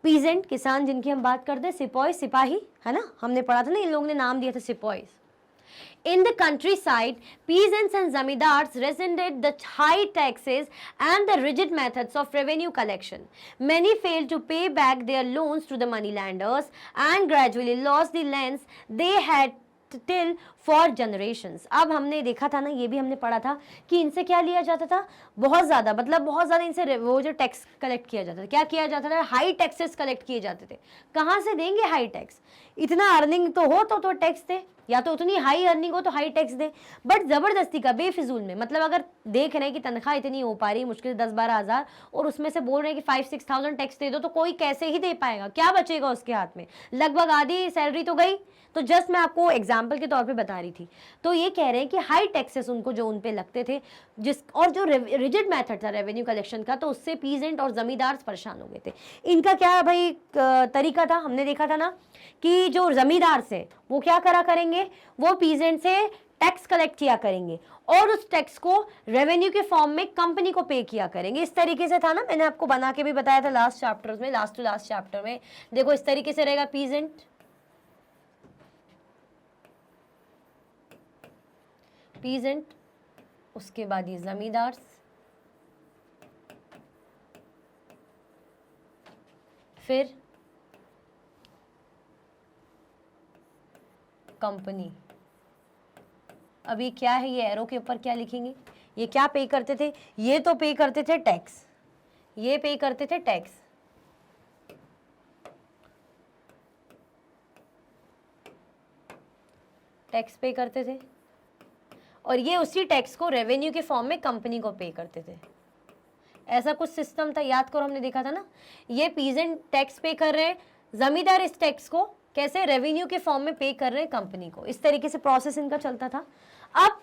पीजेंट किसान जिनकी हम बात करते हैं, सिपॉय सिपाही, है ना, हमने पढ़ा था ना, इन लोगों ने नाम दिया था sepoys. In the countryside, peasants and zamindars resented the high taxes and the rigid methods of revenue collection. Many failed to pay back their loans to the moneylenders and gradually lost the lands they had till for generations. अब हमने देखा था ना, ये भी हमने पढ़ा था कि इनसे क्या लिया जाता था, बहुत ज़्यादा, मतलब बहुत ज़्यादा इनसे वो जो टैक्स कलेक्ट किया जाता था, क्या किया जाता था, हाई टैक्सेस कलेक्ट किए जाते थे। कहाँ से देंगे हाई टैक्स? इतना अर्निंग तो हो तो टैक्स दे, या तो उतनी हाई अर्निंग हो तो हाई टैक्स दे, बट ज़बरदस्ती का, बेफिजूल में, मतलब अगर देख रहे हैं कि तनख्वाह इतनी हो पा रही है मुश्किल 10-12 हज़ार, और उसमें से बोल रहे हैं कि 5-6 थाउजेंड टैक्स दे दो, तो कोई कैसे ही दे पाएगा? क्या बचेगा उसके हाथ में? लगभग आधी सैलरी तो गई। तो जस्ट मैं आपको एग्जाम्पल के तौर पे बता रही थी। तो ये कह रहे हैं कि हाई टैक्सेस उनको जो उन पे लगते थे, और जो रिजिड मेथड था रेवेन्यू कलेक्शन का, तो उससे पीजेंट और जमींदार परेशान हो गए थे। इनका क्या भाई तरीका था, हमने देखा था ना कि जो जमींदार से वो क्या करा करेंगे, वो पीजेंट से टैक्स कलेक्ट किया करेंगे और उस टैक्स को रेवेन्यू के फॉर्म में कंपनी को पे किया करेंगे। इस तरीके से था ना, मैंने आपको बना के भी बताया था लास्ट चैप्टर में, लास्ट टू लास्ट चैप्टर में। देखो इस तरीके से रहेगा पीजेंट, उसके बाद ये जमींदार, फिर कंपनी। अभी क्या है, ये एरो के ऊपर क्या लिखेंगे, ये क्या पे करते थे, ये तो पे करते थे टैक्स, ये पे करते थे टैक्स, टैक्स पे करते थे, और ये उसी टैक्स को रेवेन्यू के फॉर्म में कंपनी को पे करते थे। ऐसा कुछ सिस्टम था, याद करो, हमने देखा था ना। ये पीजेंट टैक्स पे कर रहे हैं, जमींदार इस टैक्स को कैसे रेवेन्यू के फॉर्म में पे कर रहे हैं कंपनी को। इस तरीके से प्रोसेस इनका चलता था। अब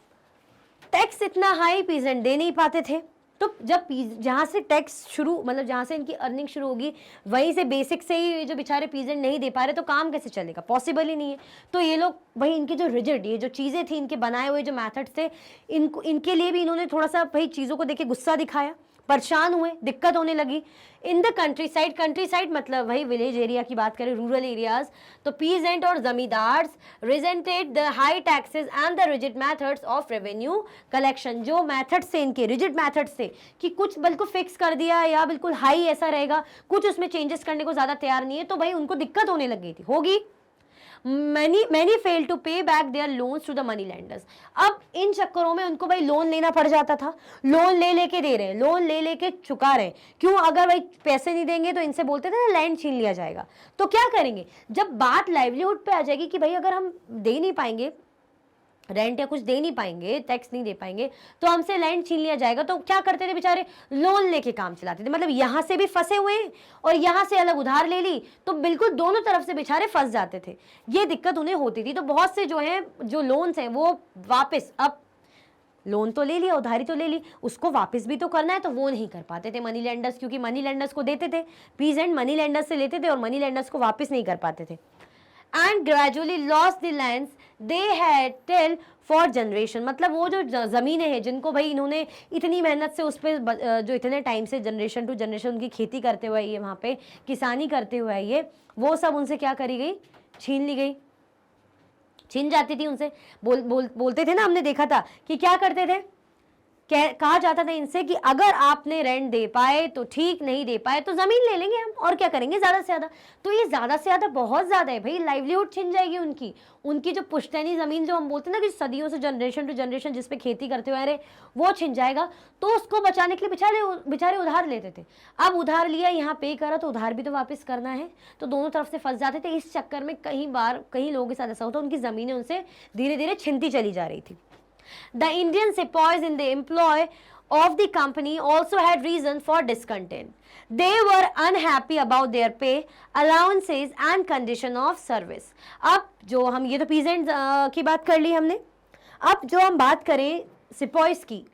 टैक्स इतना हाई पीजेंट दे नहीं पाते थे, तो जब जहाँ से टैक्स शुरू, मतलब जहाँ से इनकी अर्निंग शुरू होगी, वहीं से बेसिक से ही जो बेचारे पीजेंट नहीं दे पा रहे, तो काम कैसे चलेगा, पॉसिबल ही नहीं है। तो ये लोग भाई, इनकी जो रिजिड, ये जो चीज़ें थी, इनके बनाए हुए जो मैथड्स थे, इनके लिए भी इन्होंने थोड़ा सा भाई चीज़ों को देख के गुस्सा दिखाया, परेशान हुए, दिक्कत होने लगी। इन द कंट्री साइड मतलब वही विलेज एरिया की बात करें, रूरल एरियाज, तो पीजेंट और zamindars resented the high taxes and the rigid methods of revenue collection. जो मेथड्स से इनके, रिजिड मेथड्स से, कि कुछ बिल्कुल फिक्स कर दिया या बिल्कुल हाई ऐसा रहेगा, कुछ उसमें चेंजेस करने को ज़्यादा तैयार नहीं है, तो भाई उनको दिक्कत होने लग गई थी, होगी। many failed to pay back their loans to the money lenders। अब इन चक्करों में उनको भाई लोन लेना पड़ जाता था, लोन ले लेके दे रहे हैं, लोन ले लेके चुका रहे हैं। क्यों? अगर भाई पैसे नहीं देंगे तो इनसे बोलते थे ना लैंड छीन लिया जाएगा। तो क्या करेंगे, जब बात लाइवलीहुड पे आ जाएगी कि भाई अगर हम दे नहीं पाएंगे रेंट या कुछ दे नहीं पाएंगे, टैक्स नहीं दे पाएंगे, तो हमसे लैंड छीन लिया जाएगा। तो क्या करते थे बेचारे, लोन लेके काम चलाते थे। मतलब यहाँ से भी फंसे हुए हैं और यहाँ से अलग उधार ले ली, तो बिल्कुल दोनों तरफ से बेचारे फंस जाते थे। ये दिक्कत उन्हें होती थी। तो बहुत से जो हैं, जो लोन्स हैं, वो वापस, अब लोन तो ले लिया, उधारी तो ले ली, उसको वापस भी तो करना है, तो वो नहीं कर पाते थे मनी लेंडर्स, क्योंकि मनी लेंडर्स को देते थे, पीजेंट मनी लेंडर्स से लेते थे और मनी लेंडर्स को वापस नहीं कर पाते थे। And gradually lost the lands they had till for generation, मतलब वो जो ज़मीनें हैं जिनको भाई इन्होंने इतनी मेहनत से उस पर जो इतने टाइम से जनरेशन टू जनरेशन उनकी खेती करते हुए ये वहाँ पे किसानी करते हुए ये, वो सब उनसे क्या करी गई, छीन ली गई, छीन जाती थी उनसे। बोलते थे ना, हमने देखा था कि क्या करते थे, कहा जाता था इनसे कि अगर आपने रेंट दे पाए तो ठीक, नहीं दे पाए तो जमीन ले लेंगे हम, और क्या करेंगे ज़्यादा से ज़्यादा। तो ये ज़्यादा से ज़्यादा बहुत ज़्यादा है भाई, लाइवलीहुड छिन जाएगी उनकी, उनकी जो पुश्तैनी ज़मीन जो हम बोलते हैं ना कि सदियों से जनरेशन टू जनरेशन जिस पे खेती करते हुए आ रहे, वो छिन जाएगा। तो उसको बचाने के लिए बेचारे उधार लेते थे। अब उधार लिया, यहाँ पे करा, तो उधार भी तो वापस करना है, तो दोनों तरफ से फंस जाते थे। इस चक्कर में कई लोगों के साथ ऐसा होता, उनकी ज़मीनें उनसे धीरे धीरे छिनती चली जा रही थी। The Indian sepoys in the employ of the company also had reason for discontent. They were unhappy about their pay, allowances and condition of service. अब जो हम, ये तो पीजेंट की बात कर ली हमने, अब जो हम बात करें सिपॉइस की,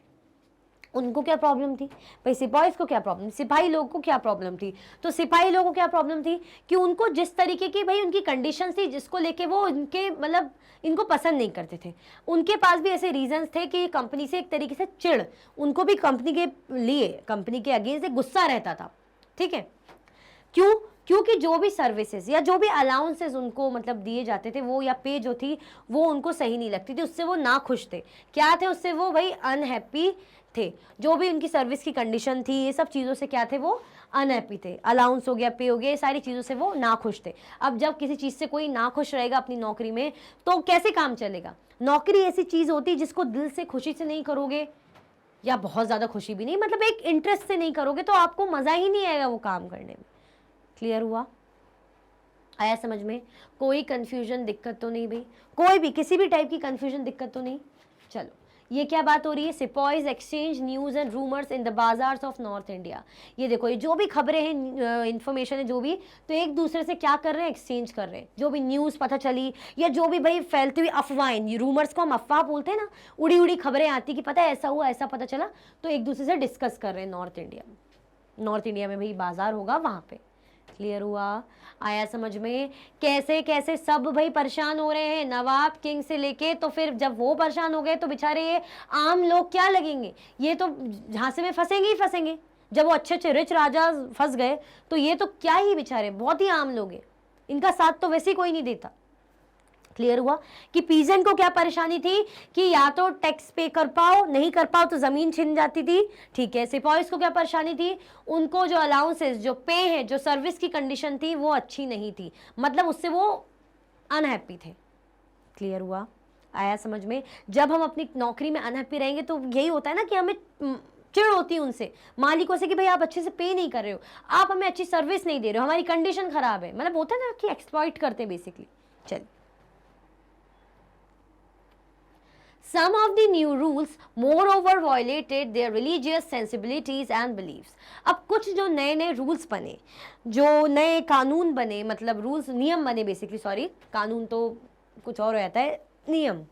उनको क्या प्रॉब्लम थी भाई, सिपाहीज को क्या प्रॉब्लम, सिपाही लोगों को क्या प्रॉब्लम थी। तो सिपाही लोगों को क्या प्रॉब्लम थी कि उनको जिस तरीके की भाई उनकी कंडीशन थी, जिसको लेके वो इनके मतलब इनको पसंद नहीं करते थे। उनके पास भी ऐसे रीजंस थे कि कंपनी से एक तरीके से चिढ़, उनको भी कंपनी के लिए, कंपनी के अगेंस्ट एक गुस्सा रहता था। ठीक है, क्यों? क्योंकि जो भी सर्विसेज या जो भी अलाउंसेस उनको मतलब दिए जाते थे, वो या पे जो थी वो उनको सही नहीं लगती थी, उससे वो ना खुश थे। क्या थे उससे, वो भाई अनहैप्पी थे। जो भी उनकी सर्विस की कंडीशन थी, ये सब चीज़ों से क्या थे, वो अनहैप्पी थे। अलाउंस हो गया, पे हो गया, ये सारी चीज़ों से वो नाखुश थे। अब जब किसी चीज़ से कोई नाखुश रहेगा अपनी नौकरी में, तो कैसे काम चलेगा। नौकरी ऐसी चीज़ होती है जिसको दिल से खुशी से नहीं करोगे, या बहुत ज़्यादा खुशी भी नहीं, मतलब एक इंटरेस्ट से नहीं करोगे, तो आपको मज़ा ही नहीं आएगा वो काम करने में। क्लियर हुआ, आया समझ में? कोई कंफ्यूजन, दिक्कत तो नहीं भाई, कोई भी किसी भी टाइप की कंफ्यूजन, दिक्कत तो नहीं। चलो, ये क्या बात हो रही है, sepoys exchange news and rumours in the bazaars of north India. ये देखो, ये जो भी खबरें हैं, इंफॉर्मेशन है जो भी, तो एक दूसरे से क्या कर रहे हैं, एक्सचेंज कर रहे हैं। जो भी न्यूज़ पता चली या जो भी भाई फैलती हुई अफवाहें, रूमर्स को हम अफवाह बोलते हैं ना, उड़ी उड़ी खबरें आती कि पता है ऐसा हुआ, ऐसा पता चला, तो एक दूसरे से डिस्कस कर रहे हैं। नॉर्थ इंडिया में भाई बाजार होगा वहाँ पे। क्लियर हुआ, आया समझ में? कैसे कैसे सब भाई परेशान हो रहे हैं, नवाब किंग से लेके, तो फिर जब वो परेशान हो गए तो बेचारे ये आम लोग क्या लगेंगे, ये तो झांसे में फंसेंगे ही फंसेंगे। जब वो अच्छे अच्छे रिच राजा फंस गए तो ये तो क्या ही बेचारे, बहुत ही आम लोग हैं, इनका साथ तो वैसे ही कोई नहीं देता। क्लियर हुआ कि पीजेंट को क्या परेशानी थी कि या तो टैक्स पे कर पाओ, नहीं कर पाओ तो जमीन छिन जाती थी। ठीक है, सिपॉइज को क्या परेशानी थी, उनको जो अलाउंसेस, जो पे है, जो सर्विस की कंडीशन थी वो अच्छी नहीं थी, मतलब उससे वो अनहैप्पी थे। क्लियर हुआ, आया समझ में? जब हम अपनी नौकरी में अनहैप्पी रहेंगे तो यही होता है ना कि हमें चिढ़ होती है उनसे, मालिकों से, कि भाई आप अच्छे से पे नहीं कर रहे हो, आप हमें अच्छी सर्विस नहीं दे रहे हो, हमारी कंडीशन खराब है, मतलब होता है ना कि एक्सप्लॉइट करते हैं बेसिकली। चलिए, some of the new rules moreover violated their religious sensibilities and beliefs. अब कुछ जो नए नए रूल्स बने, जो नए कानून बने, मतलब रूल्स, नियम बने बेसिकली, सॉरी, कानून तो कुछ और हो जाता है, नियम,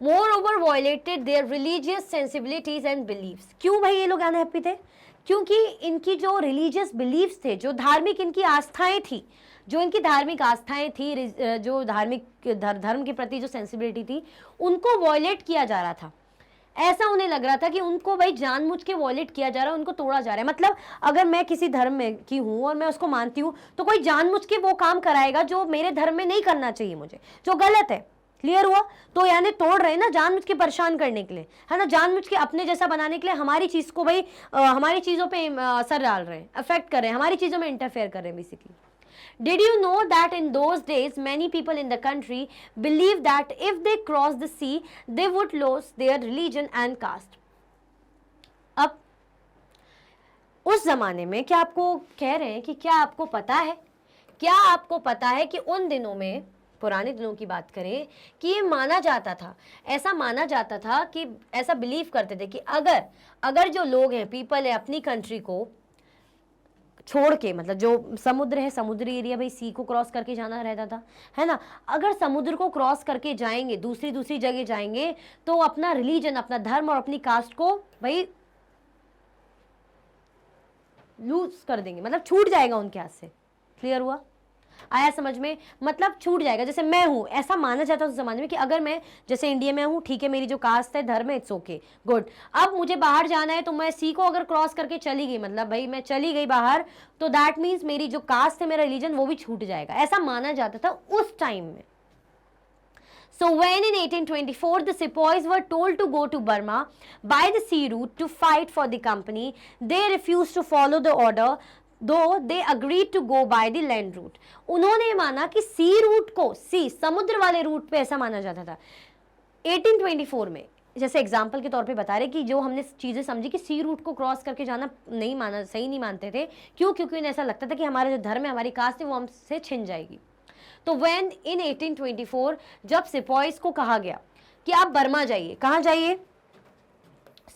moreover violated their religious sensibilities and beliefs. क्यों भाई ये लोग अनहैप्पी थे? क्योंकि इनकी जो रिलीजियस बिलीव्स थे, जो धार्मिक इनकी आस्थाएं थी, जो इनकी धार्मिक आस्थाएं थी, जो धार्मिक धर्म के प्रति जो सेंसिबिलिटी थी, उनको वॉयलेट किया जा रहा था। ऐसा उन्हें लग रहा था कि उनको भाई जानबूझ के वॉयलेट किया जा रहा है, उनको तोड़ा जा रहा है। मतलब अगर मैं किसी धर्म में की हूँ और मैं उसको मानती हूँ, तो कोई जानबूझ के वो काम कराएगा जो मेरे धर्म में नहीं करना चाहिए मुझे, जो गलत है। क्लियर हुआ? तो यानी तोड़ रहे हैं ना, जानबूझ के परेशान करने के लिए, है ना, जानबूझ के अपने जैसा बनाने के लिए, हमारी चीज को भाई हमारी चीजों पे असर डाल रहे हैं, अफेक्ट कर रहे हैं, हमारी चीजों में इंटरफेयर कर रहे हैं basically. Did you know that in those days many people in the country believed that if they crossed the sea they would lose their religion and caste? अब उस जमाने में, क्या आपको कह रहे हैं कि क्या आपको पता है, क्या आपको पता है कि उन दिनों में, पुराने दिनों की बात करें, कि ये माना जाता था, ऐसा माना जाता था कि ऐसा बिलीव करते थे कि अगर जो लोग हैं, पीपल है, अपनी कंट्री को छोड़ के, मतलब जो समुद्र है, समुद्री एरिया भाई, सी को क्रॉस करके जाना रहता था, है ना, अगर समुद्र को क्रॉस करके जाएंगे, दूसरी जगह जाएंगे, तो अपना रिलीजन, अपना धर्म और अपनी कास्ट को भाई लूज कर देंगे, मतलब छूट जाएगा उनके हाथ से। क्लियर हुआ? आया समझ में? मतलब छूट जाएगा। जैसे मैं हूँ, ऐसा माना जाता है उस जमाने में कि अगर मैं जैसे इंडिया में हूँ, ठीक है, मेरी जो कास्ट है, धर्म है, इट्स ओके, गुड। अब मुझे बाहर जाना है तो मैं सी को अगर क्रॉस करके चली गई, मतलब भाई मैं चली गई बाहर, तो दैट मीन्स मेरी जो कास्ट है, मेरा रिलीजन, वो भी छूट जाएगा, ऐसा माना जाता था उस टाइम में। So when in 1824 the sepoys were told to go to Burma by the sea route to fight for the company, they refused to follow the order, though they agreed to go by the land route. उन्होंने माना कि सी root को, सी समुद्र वाले root पे ऐसा माना जाता था 1824 में। जैसे एग्जाम्पल के तौर पे बता रहे कि जो हमने चीज़ें समझी कि सी रूट को क्रॉस करके जाना नहीं माना, सही नहीं मानते थे। क्यों? क्योंकि उन्हें ऐसा लगता था कि हमारा जो धर्म है, हमारी कास्ट है, वो हमसे छिन जाएगी। तो when in 1824 जब सिपॉइस को कहा गया कि आप बर्मा जाइए, कहाँ जाइए?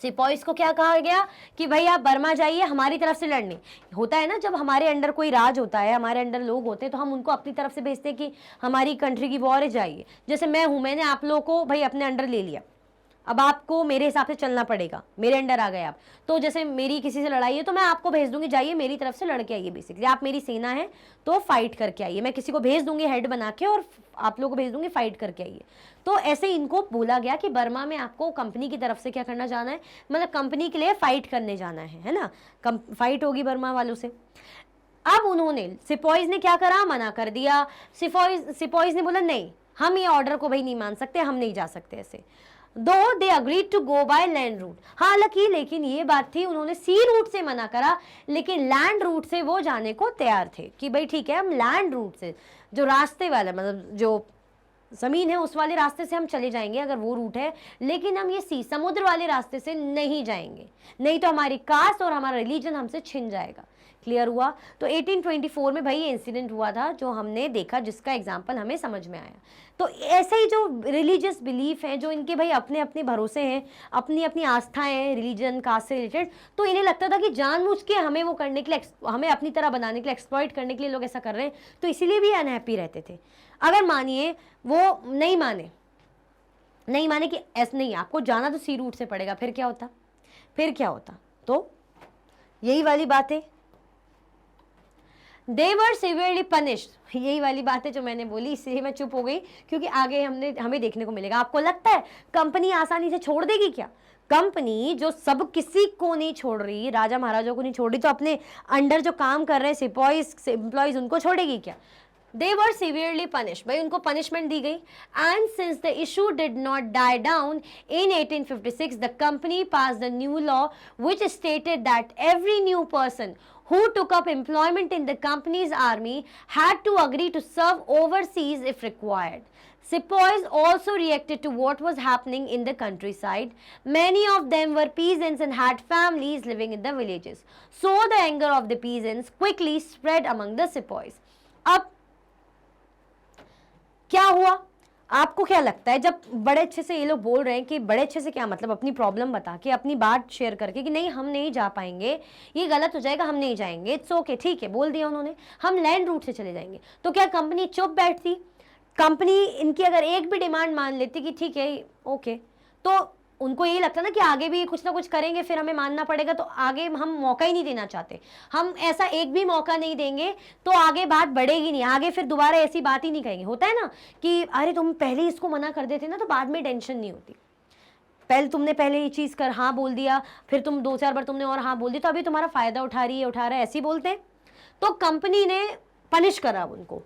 सिपॉइस को क्या कहा गया कि भाई आप बर्मा जाइए हमारी तरफ से लड़ने। होता है ना, जब हमारे अंडर कोई राज होता है, हमारे अंडर लोग होते हैं, तो हम उनको अपनी तरफ से भेजते हैं कि हमारी कंट्री की वॉर है, जाइए। जैसे मैं हूँ, मैंने आप लोगों को भाई अपने अंडर ले लिया, अब आपको मेरे हिसाब से चलना पड़ेगा, मेरे अंडर आ गए आप। तो जैसे मेरी किसी से लड़ाई है तो मैं आपको भेज दूंगी, जाइए मेरी तरफ से लड़के आइए, बेसिकली आप मेरी सेना है तो फाइट करके आइए। मैं किसी को भेज दूंगी हेड बना के और आप लोगों को भेज दूंगी फाइट करके आइए। तो ऐसे इनको बोला गया कि बर्मा में आपको कंपनी की तरफ से क्या करना जाना है, मतलब कंपनी के लिए फाइट करने जाना है ना, फाइट होगी बर्मा वालों से। अब उन्होंने, सिपॉइज ने क्या करा? मना कर दिया। सिपॉइज ने बोला नहीं, हम ये ऑर्डर को भाई नहीं मान सकते, हम नहीं जा सकते ऐसे। Though they agreed to go by land route, हालांकि लेकिन ये बात थी, उन्होंने सी रूट से मना करा, लेकिन लैंड रूट से वो जाने को तैयार थे कि भाई ठीक है, हम लैंड रूट से, जो रास्ते वाला, मतलब जो जमीन है उस वाले रास्ते से हम चले जाएंगे अगर वो रूट है, लेकिन हम ये सी समुद्र वाले रास्ते से नहीं जाएंगे, नहीं तो हमारी कास्ट और हमारा रिलीजन हमसे छिन जाएगा। क्लियर हुआ? तो 1824 में भाई ये इंसिडेंट हुआ था जो हमने देखा, जिसका एग्जाम्पल हमें समझ में आया। तो ऐसे ही जो रिलीजियस बिलीफ हैं, जो इनके भाई अपने अपने भरोसे हैं, अपनी अपनी आस्थाएं हैं रिलीजन कास्ट से रिलेटेड, तो इन्हें लगता था कि जानबूझ के हमें वो करने के लिए, हमें अपनी तरह बनाने के लिए, एक्सप्लॉइट करने के लिए लोग ऐसा कर रहे हैं, तो इसीलिए भी अनहैप्पी रहते थे। अगर मानिए वो नहीं माने कि ऐसा नहीं, आपको जाना तो सी रूट से पड़ेगा, फिर क्या होता? तो यही वाली बात है, They were severely punished, यही वाली बात है जो मैंने बोली, इसलिए मैं चुप हो गई क्योंकि आगे हमें देखने को मिलेगा। आपको लगता है कंपनी आसानी से छोड़ देगी क्या? कंपनी जो सब किसी को नहीं छोड़ रही, राजा महाराजा को नहीं छोड़ रही, तो अपने अंडर जो काम कर रहे हैं सिपॉइज एम्प्लॉइज, उनको छोड़ेगी क्या? They were severely punished, भाई उनको पनिशमेंट दी गई। And since the issue did not die down, in 1856 the company passed a new law which stated that every new person who took up employment in the company's army had to agree to serve overseas if required. Sepoys also reacted to what was happening in the countryside. Many of them were peasants and had families living in the villages. So the anger of the peasants quickly spread among the sepoys. अब क्या हुआ? आपको क्या लगता है, जब बड़े अच्छे से ये लोग बोल रहे हैं कि बड़े अच्छे से क्या मतलब, अपनी प्रॉब्लम बता के, अपनी बात शेयर करके कि नहीं हम नहीं जा पाएंगे, ये गलत हो जाएगा, हम नहीं जाएंगे, इट्स ओके, ठीक है, बोल दिया उन्होंने, हम लैंड रूट से चले जाएंगे, तो क्या कंपनी चुप बैठती? कंपनी इनकी अगर एक भी डिमांड मान लेती कि ठीक है ओके, तो उनको यही लगता ना कि आगे भी कुछ ना कुछ करेंगे, फिर हमें मानना पड़ेगा, तो आगे हम मौका ही नहीं देना चाहते, हम ऐसा एक भी मौका नहीं देंगे तो आगे बात बढ़ेगी नहीं, आगे फिर दोबारा ऐसी बात ही नहीं कहेंगे। होता है ना कि अरे तुम पहले इसको मना कर देते ना तो बाद में टेंशन नहीं होती, तुमने पहले ये चीज़ कर हाँ बोल दिया, फिर तुम 2-4 बार तुमने और हाँ बोल दिया, तो अभी तुम्हारा फायदा उठा रहा है, ऐसे ही बोलते हैं। तो कंपनी ने पनिश करा उनको,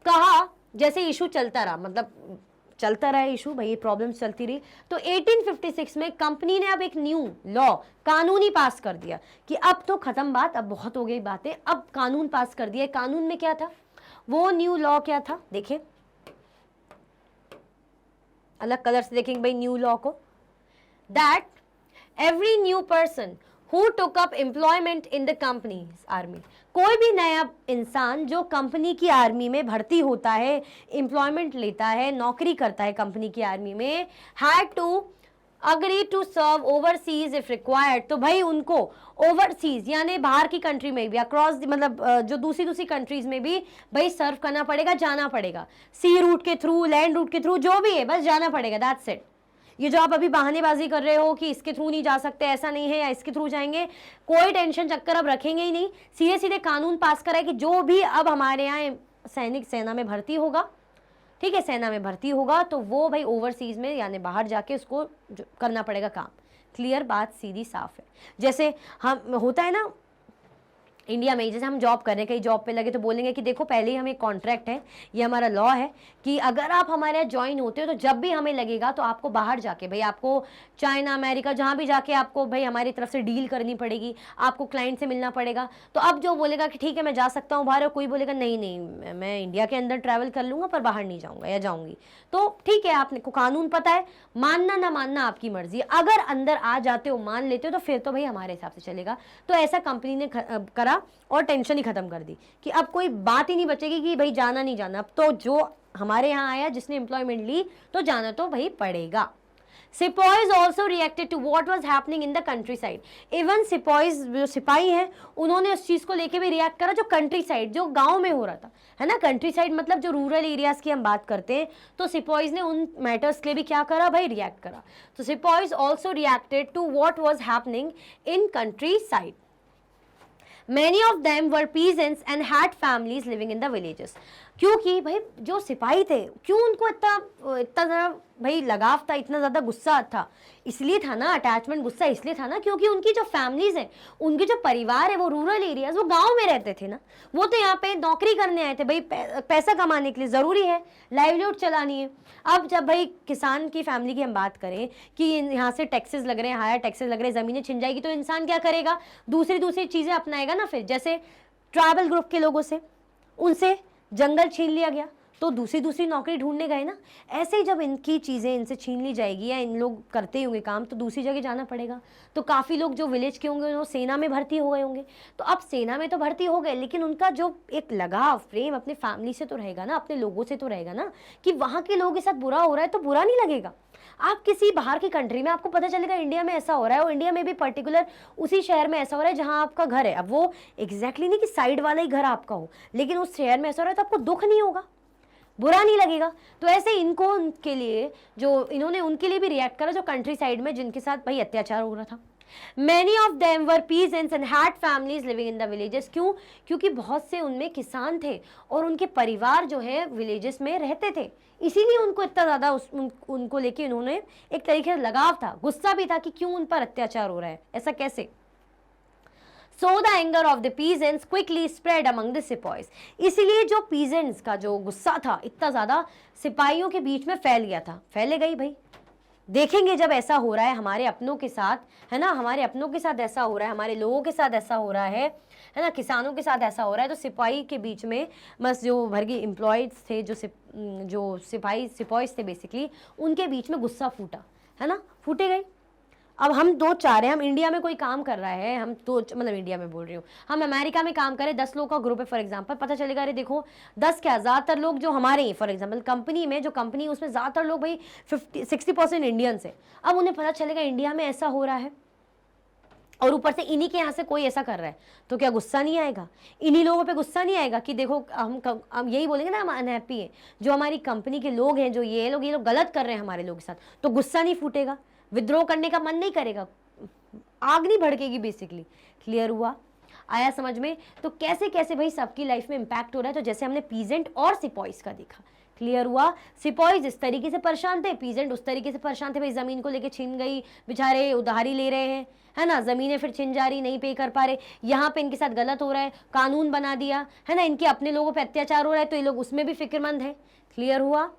कहा जैसे इशू चलता रहा, मतलब चलता रहा इशू, भाई ये प्रॉब्लम्स चलती रही, तो 1856 में कंपनी ने अब एक न्यू लॉ, कानूनी पास कर दिया कि अब तो खत्म बात, अब बहुत हो गई बातें, अब कानून पास कर दिया। कानून में क्या था? वो न्यू लॉ क्या था? देखें, अलग कलर से देखेंगे भाई न्यू लॉ को, that every new person who took up employment in the companies army, कोई भी नया इंसान जो कंपनी की आर्मी में भर्ती होता है, एम्प्लॉयमेंट लेता है, नौकरी करता है कंपनी की आर्मी में, had to agree to serve overseas if required, तो भाई उनको ओवरसीज यानी बाहर की कंट्री में भी, अक्रॉस मतलब जो दूसरी कंट्रीज में भी भाई सर्व करना पड़ेगा, जाना पड़ेगा, सी रूट के थ्रू, लैंड रूट के थ्रू, जो भी है बस जाना पड़ेगा, दैट्स इट। ये जो आप अभी बहानेबाजी कर रहे हो कि इसके थ्रू नहीं जा सकते, ऐसा नहीं है, या इसके थ्रू जाएंगे, कोई टेंशन चक्कर अब रखेंगे ही नहीं, सीधे सीधे कानून पास करा है कि जो भी अब हमारे यहाँ सैनिक सेना में भर्ती होगा, ठीक है, सेना में भर्ती होगा तो वो भाई ओवरसीज में यानी बाहर जाके उसको करना पड़ेगा काम। क्लियर बात, सीधी साफ है। जैसे हम होता है ना इंडिया में, जैसे हम जॉब कर रहे हैं, कहीं जॉब पे लगे तो बोलेंगे कि देखो पहले ही हमें कॉन्ट्रैक्ट है, ये हमारा लॉ है कि अगर आप हमारे यहाँ ज्वाइन होते हो तो जब भी हमें लगेगा तो आपको बाहर जाके भाई, आपको चाइना अमेरिका जहाँ भी जाके आपको भाई हमारी तरफ से डील करनी पड़ेगी, आपको क्लाइंट से मिलना पड़ेगा। तो अब जो बोलेगा कि ठीक है मैं जा सकता हूँ बाहर, और कोई बोलेगा नहीं नहीं मैं इंडिया के अंदर ट्रैवल कर लूँगा पर बाहर नहीं जाऊँगा या जाऊँगी, तो ठीक है, आपने को कानून पता है, मानना ना मानना आपकी मर्जी है। अगर अंदर आ जाते हो, मान लेते हो, तो फिर तो भाई हमारे हिसाब से चलेगा। तो ऐसा कंपनी ने करा और टेंशन ही खत्म कर दी कि अब कोई बात ही नहीं बचेगी कि भाई जाना नहीं जाना। अब तो जो हमारे यहाँ आया, जिसने एम्प्लॉयमेंट ली, तो जाना तो भाई पड़ेगा। Sepoys also reacted to what was happening in the country side. Even sepoys, जो सिपाही हैं, उन्होंने उस चीज़ को लेके भी रिएक्ट करा जो कंट्री साइड, जो गाँव में हो रहा था, है ना। कंट्री साइड मतलब जो रूरल एरियाज की हम बात करते हैं, तो सिपाहीज ने उन मैटर्स के लिए भी क्या करा भाई, रिएक्ट करा। तो sepoys also reacted to what was happening in country side. Many of them were peasants and had families living in the villages. क्योंकि भाई जो सिपाही थे, क्यों उनको इतना ज़्यादा भाई लगाव था, इतना ज़्यादा गुस्सा था, इसलिए था ना, अटैचमेंट गुस्सा इसलिए था ना क्योंकि उनकी जो फैमिलीज हैं, उनके जो परिवार है वो रूरल एरियाज, वो गांव में रहते थे ना। वो तो यहाँ पे नौकरी करने आए थे भाई, पैसा कमाने के लिए, ज़रूरी है, लाइवलीहुड चलानी है। अब जब भाई किसान की फैमिली की हम बात करें कि यहाँ से टैक्सेस लग रहे हैं, हायर टैक्सेस लग रहे हैं, ज़मीनें छिन जाएगी, तो इंसान क्या करेगा, दूसरी चीज़ें अपनाएगा ना। फिर जैसे ट्राइबल ग्रुप के लोगों से, उनसे जंगल छीन लिया गया तो दूसरी नौकरी ढूंढने गए ना। ऐसे ही जब इनकी चीज़ें इनसे छीन ली जाएगी या इन लोग करते होंगे काम, तो दूसरी जगह जाना पड़ेगा। तो काफ़ी लोग जो विलेज के होंगे वो सेना में भर्ती हो गए होंगे। तो अब सेना में तो भर्ती हो गए, लेकिन उनका जो एक लगाव, प्रेम अपने फैमिली से तो रहेगा ना, अपने लोगों से तो रहेगा ना, कि वहाँ के लोगों के साथ बुरा हो रहा है तो बुरा नहीं लगेगा। आप किसी बाहर की कंट्री में, आपको पता चलेगा इंडिया में ऐसा हो रहा है, और इंडिया में भी पर्टिकुलर उसी शहर में ऐसा हो रहा है जहाँ आपका घर है। अब वो एग्जैक्टली नहीं कि साइड वाला ही घर आपका हो, लेकिन उस शहर में ऐसा हो रहा है तो आपको दुख नहीं होगा, बुरा नहीं लगेगा। तो ऐसे इनको, उनके लिए जो इन्होंने उनके लिए भी रिएक्ट करा जो कंट्री साइड में जिनके साथ भाई अत्याचार हो रहा था। Many of them were peasants and had families living in the villages. क्यों? क्योंकि बहुत से उनमें किसान थे और उनके परिवार जो है विलेजेस में रहते थे, इसीलिए उनको इतना ज़्यादा उनको लेके उन्होंने एक तरीके से लगाव था, गुस्सा भी था कि क्यों उन पर अत्याचार हो रहा है, ऐसा कैसे। So the anger of the peasants quickly spread among the sepoys. इसीलिए जो peasants का जो गुस्सा था इतना ज़्यादा सिपाहियों के बीच में फैल गया था। फैले गई भाई, देखेंगे जब ऐसा हो रहा है हमारे अपनों के साथ, है ना, हमारे अपनों के साथ ऐसा हो रहा है, हमारे लोगों के साथ ऐसा हो रहा है ना, किसानों के साथ ऐसा हो रहा है, तो सिपाही के बीच में बस जो भरगी एम्प्लॉयज थे, जो सिपाहीज थे बेसिकली, उनके बीच में गुस्सा फूटा, है ना, फूटे गई। अब हम दो चार हैं, हम इंडिया में कोई काम कर रहा है, हम तो मतलब इंडिया में बोल रही हूँ, हम अमेरिका में काम करें, 10 लोग का ग्रुप है फॉर एग्जांपल, पता चलेगा अरे देखो 10 क्या, ज़्यादातर लोग जो हमारे फॉर एग्जांपल कंपनी में, जो कंपनी उसमें ज़्यादातर लोग भाई 50-60% इंडियंस है। अब उन्हें पता चलेगा इंडिया में ऐसा हो रहा है और ऊपर से इन्हीं के यहाँ से कोई ऐसा कर रहा है, तो क्या गुस्सा नहीं आएगा, इन्हीं लोगों पे गुस्सा नहीं आएगा कि देखो हम यही बोलेंगे ना, हम अनहैप्पी हैं, जो हमारी कंपनी के लोग हैं, जो ये लोग गलत कर रहे हैं हमारे लोगों के साथ, तो गुस्सा नहीं फूटेगा, विद्रोह करने का मन नहीं करेगा, आग नहीं भड़केगी बेसिकली। क्लियर हुआ, आया समझ में। तो कैसे कैसे भाई सबकी लाइफ में इंपैक्ट हो रहा है, तो जैसे हमने पीजेंट और सिपॉइस का देखा, क्लियर हुआ। सिपॉइस इस तरीके से परेशान थे, पीजेंट उस तरीके से परेशान थे, भाई जमीन को लेके छीन गई, बेचारे उधारी ले रहे हैं, है ना, जमीनें फिर छिन जा रही, नहीं पे कर पा रहे, यहाँ पे इनके साथ गलत हो रहा है, कानून बना दिया, है ना, इनके अपने लोगों पे अत्याचार हो रहा है, तो ये लोग उसमें भी फिक्रमंद है। क्लियर हुआ।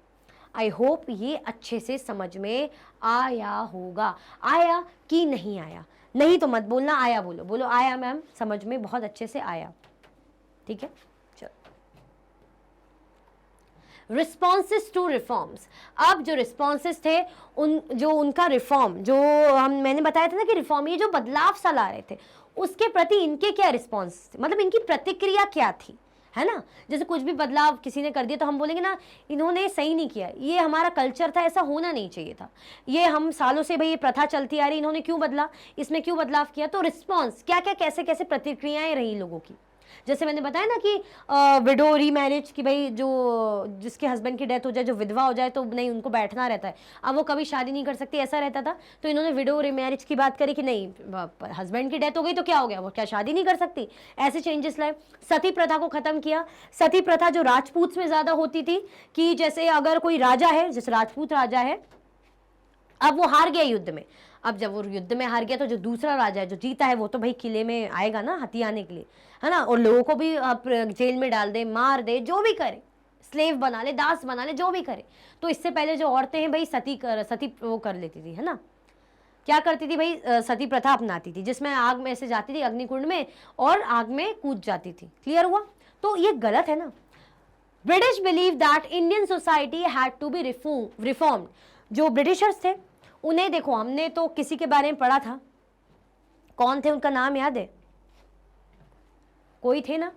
आई होप ये अच्छे से समझ में आया होगा। आया कि नहीं आया? नहीं तो मत बोलना, आया बोलो, बोलो आया मैम, समझ में बहुत अच्छे से आया, ठीक है। चलो, रिस्पॉन्सेस टू रिफॉर्म्स। अब जो रिस्पॉन्सेस थे उनका रिफॉर्म, जो मैंने बताया था ना कि रिफॉर्म, ये जो बदलाव सा ला रहे थे, उसके प्रति इनके क्या रिस्पॉन्स, मतलब इनकी प्रतिक्रिया क्या थी, है ना। जैसे कुछ भी बदलाव किसी ने कर दिया तो हम बोलेंगे ना इन्होंने सही नहीं किया, ये हमारा कल्चर था, ऐसा होना नहीं चाहिए था, ये हम सालों से भाई ये प्रथा चलती आ रही, इन्होंने क्यों बदला, इसमें क्यों बदलाव किया। तो रिस्पॉन्स क्या क्या, कैसे कैसे प्रतिक्रियाएं रही लोगों की, जैसे मैंने बताया ना कि विडो रीमैरिज की भाई जो जिसके हस्बैंड की डेथ हो जाए, जो विधवा हो जाए तो नहीं, उनको बैठना रहता है, अब वो कभी शादी नहीं कर सकती, ऐसा रहता था। तो इन्होंने विडो रीमैरिज की बात करी कि नहीं, हस्बैंड की डेथ हो गई तो क्या हो गया, वो क्या शादी नहीं कर सकती, ऐसे चेंजेस लाए। सती प्रथा को खत्म किया। सती प्रथा जो राजपूत में ज्यादा होती थी कि जैसे अगर कोई राजा है, जैसे राजपूत राजा है, अब वो हार गया युद्ध में, अब जब वो युद्ध में हार गया तो जो दूसरा राजा है जो जीता है वो तो भाई किले में आएगा ना हथियाने के लिए, है ना, और लोगों को भी आप जेल में डाल दे, मार दे, जो भी करे, स्लेव बना ले, दास बना ले, जो भी करे। तो इससे पहले जो औरतें हैं भाई सती वो कर लेती थी, है ना, क्या करती थी भाई, सती प्रथा अपनाती थी, जिसमें आग में से जाती थी अग्निकुंड में और आग में कूद जाती थी। क्लियर हुआ? तो ये गलत है ना। British believe that Indian society had to be reformed. जो ब्रिटिशर्स थे उन्हें, देखो हमने तो किसी के बारे में पढ़ा था, कौन थे, उनका नाम याद है? कोई थे ना,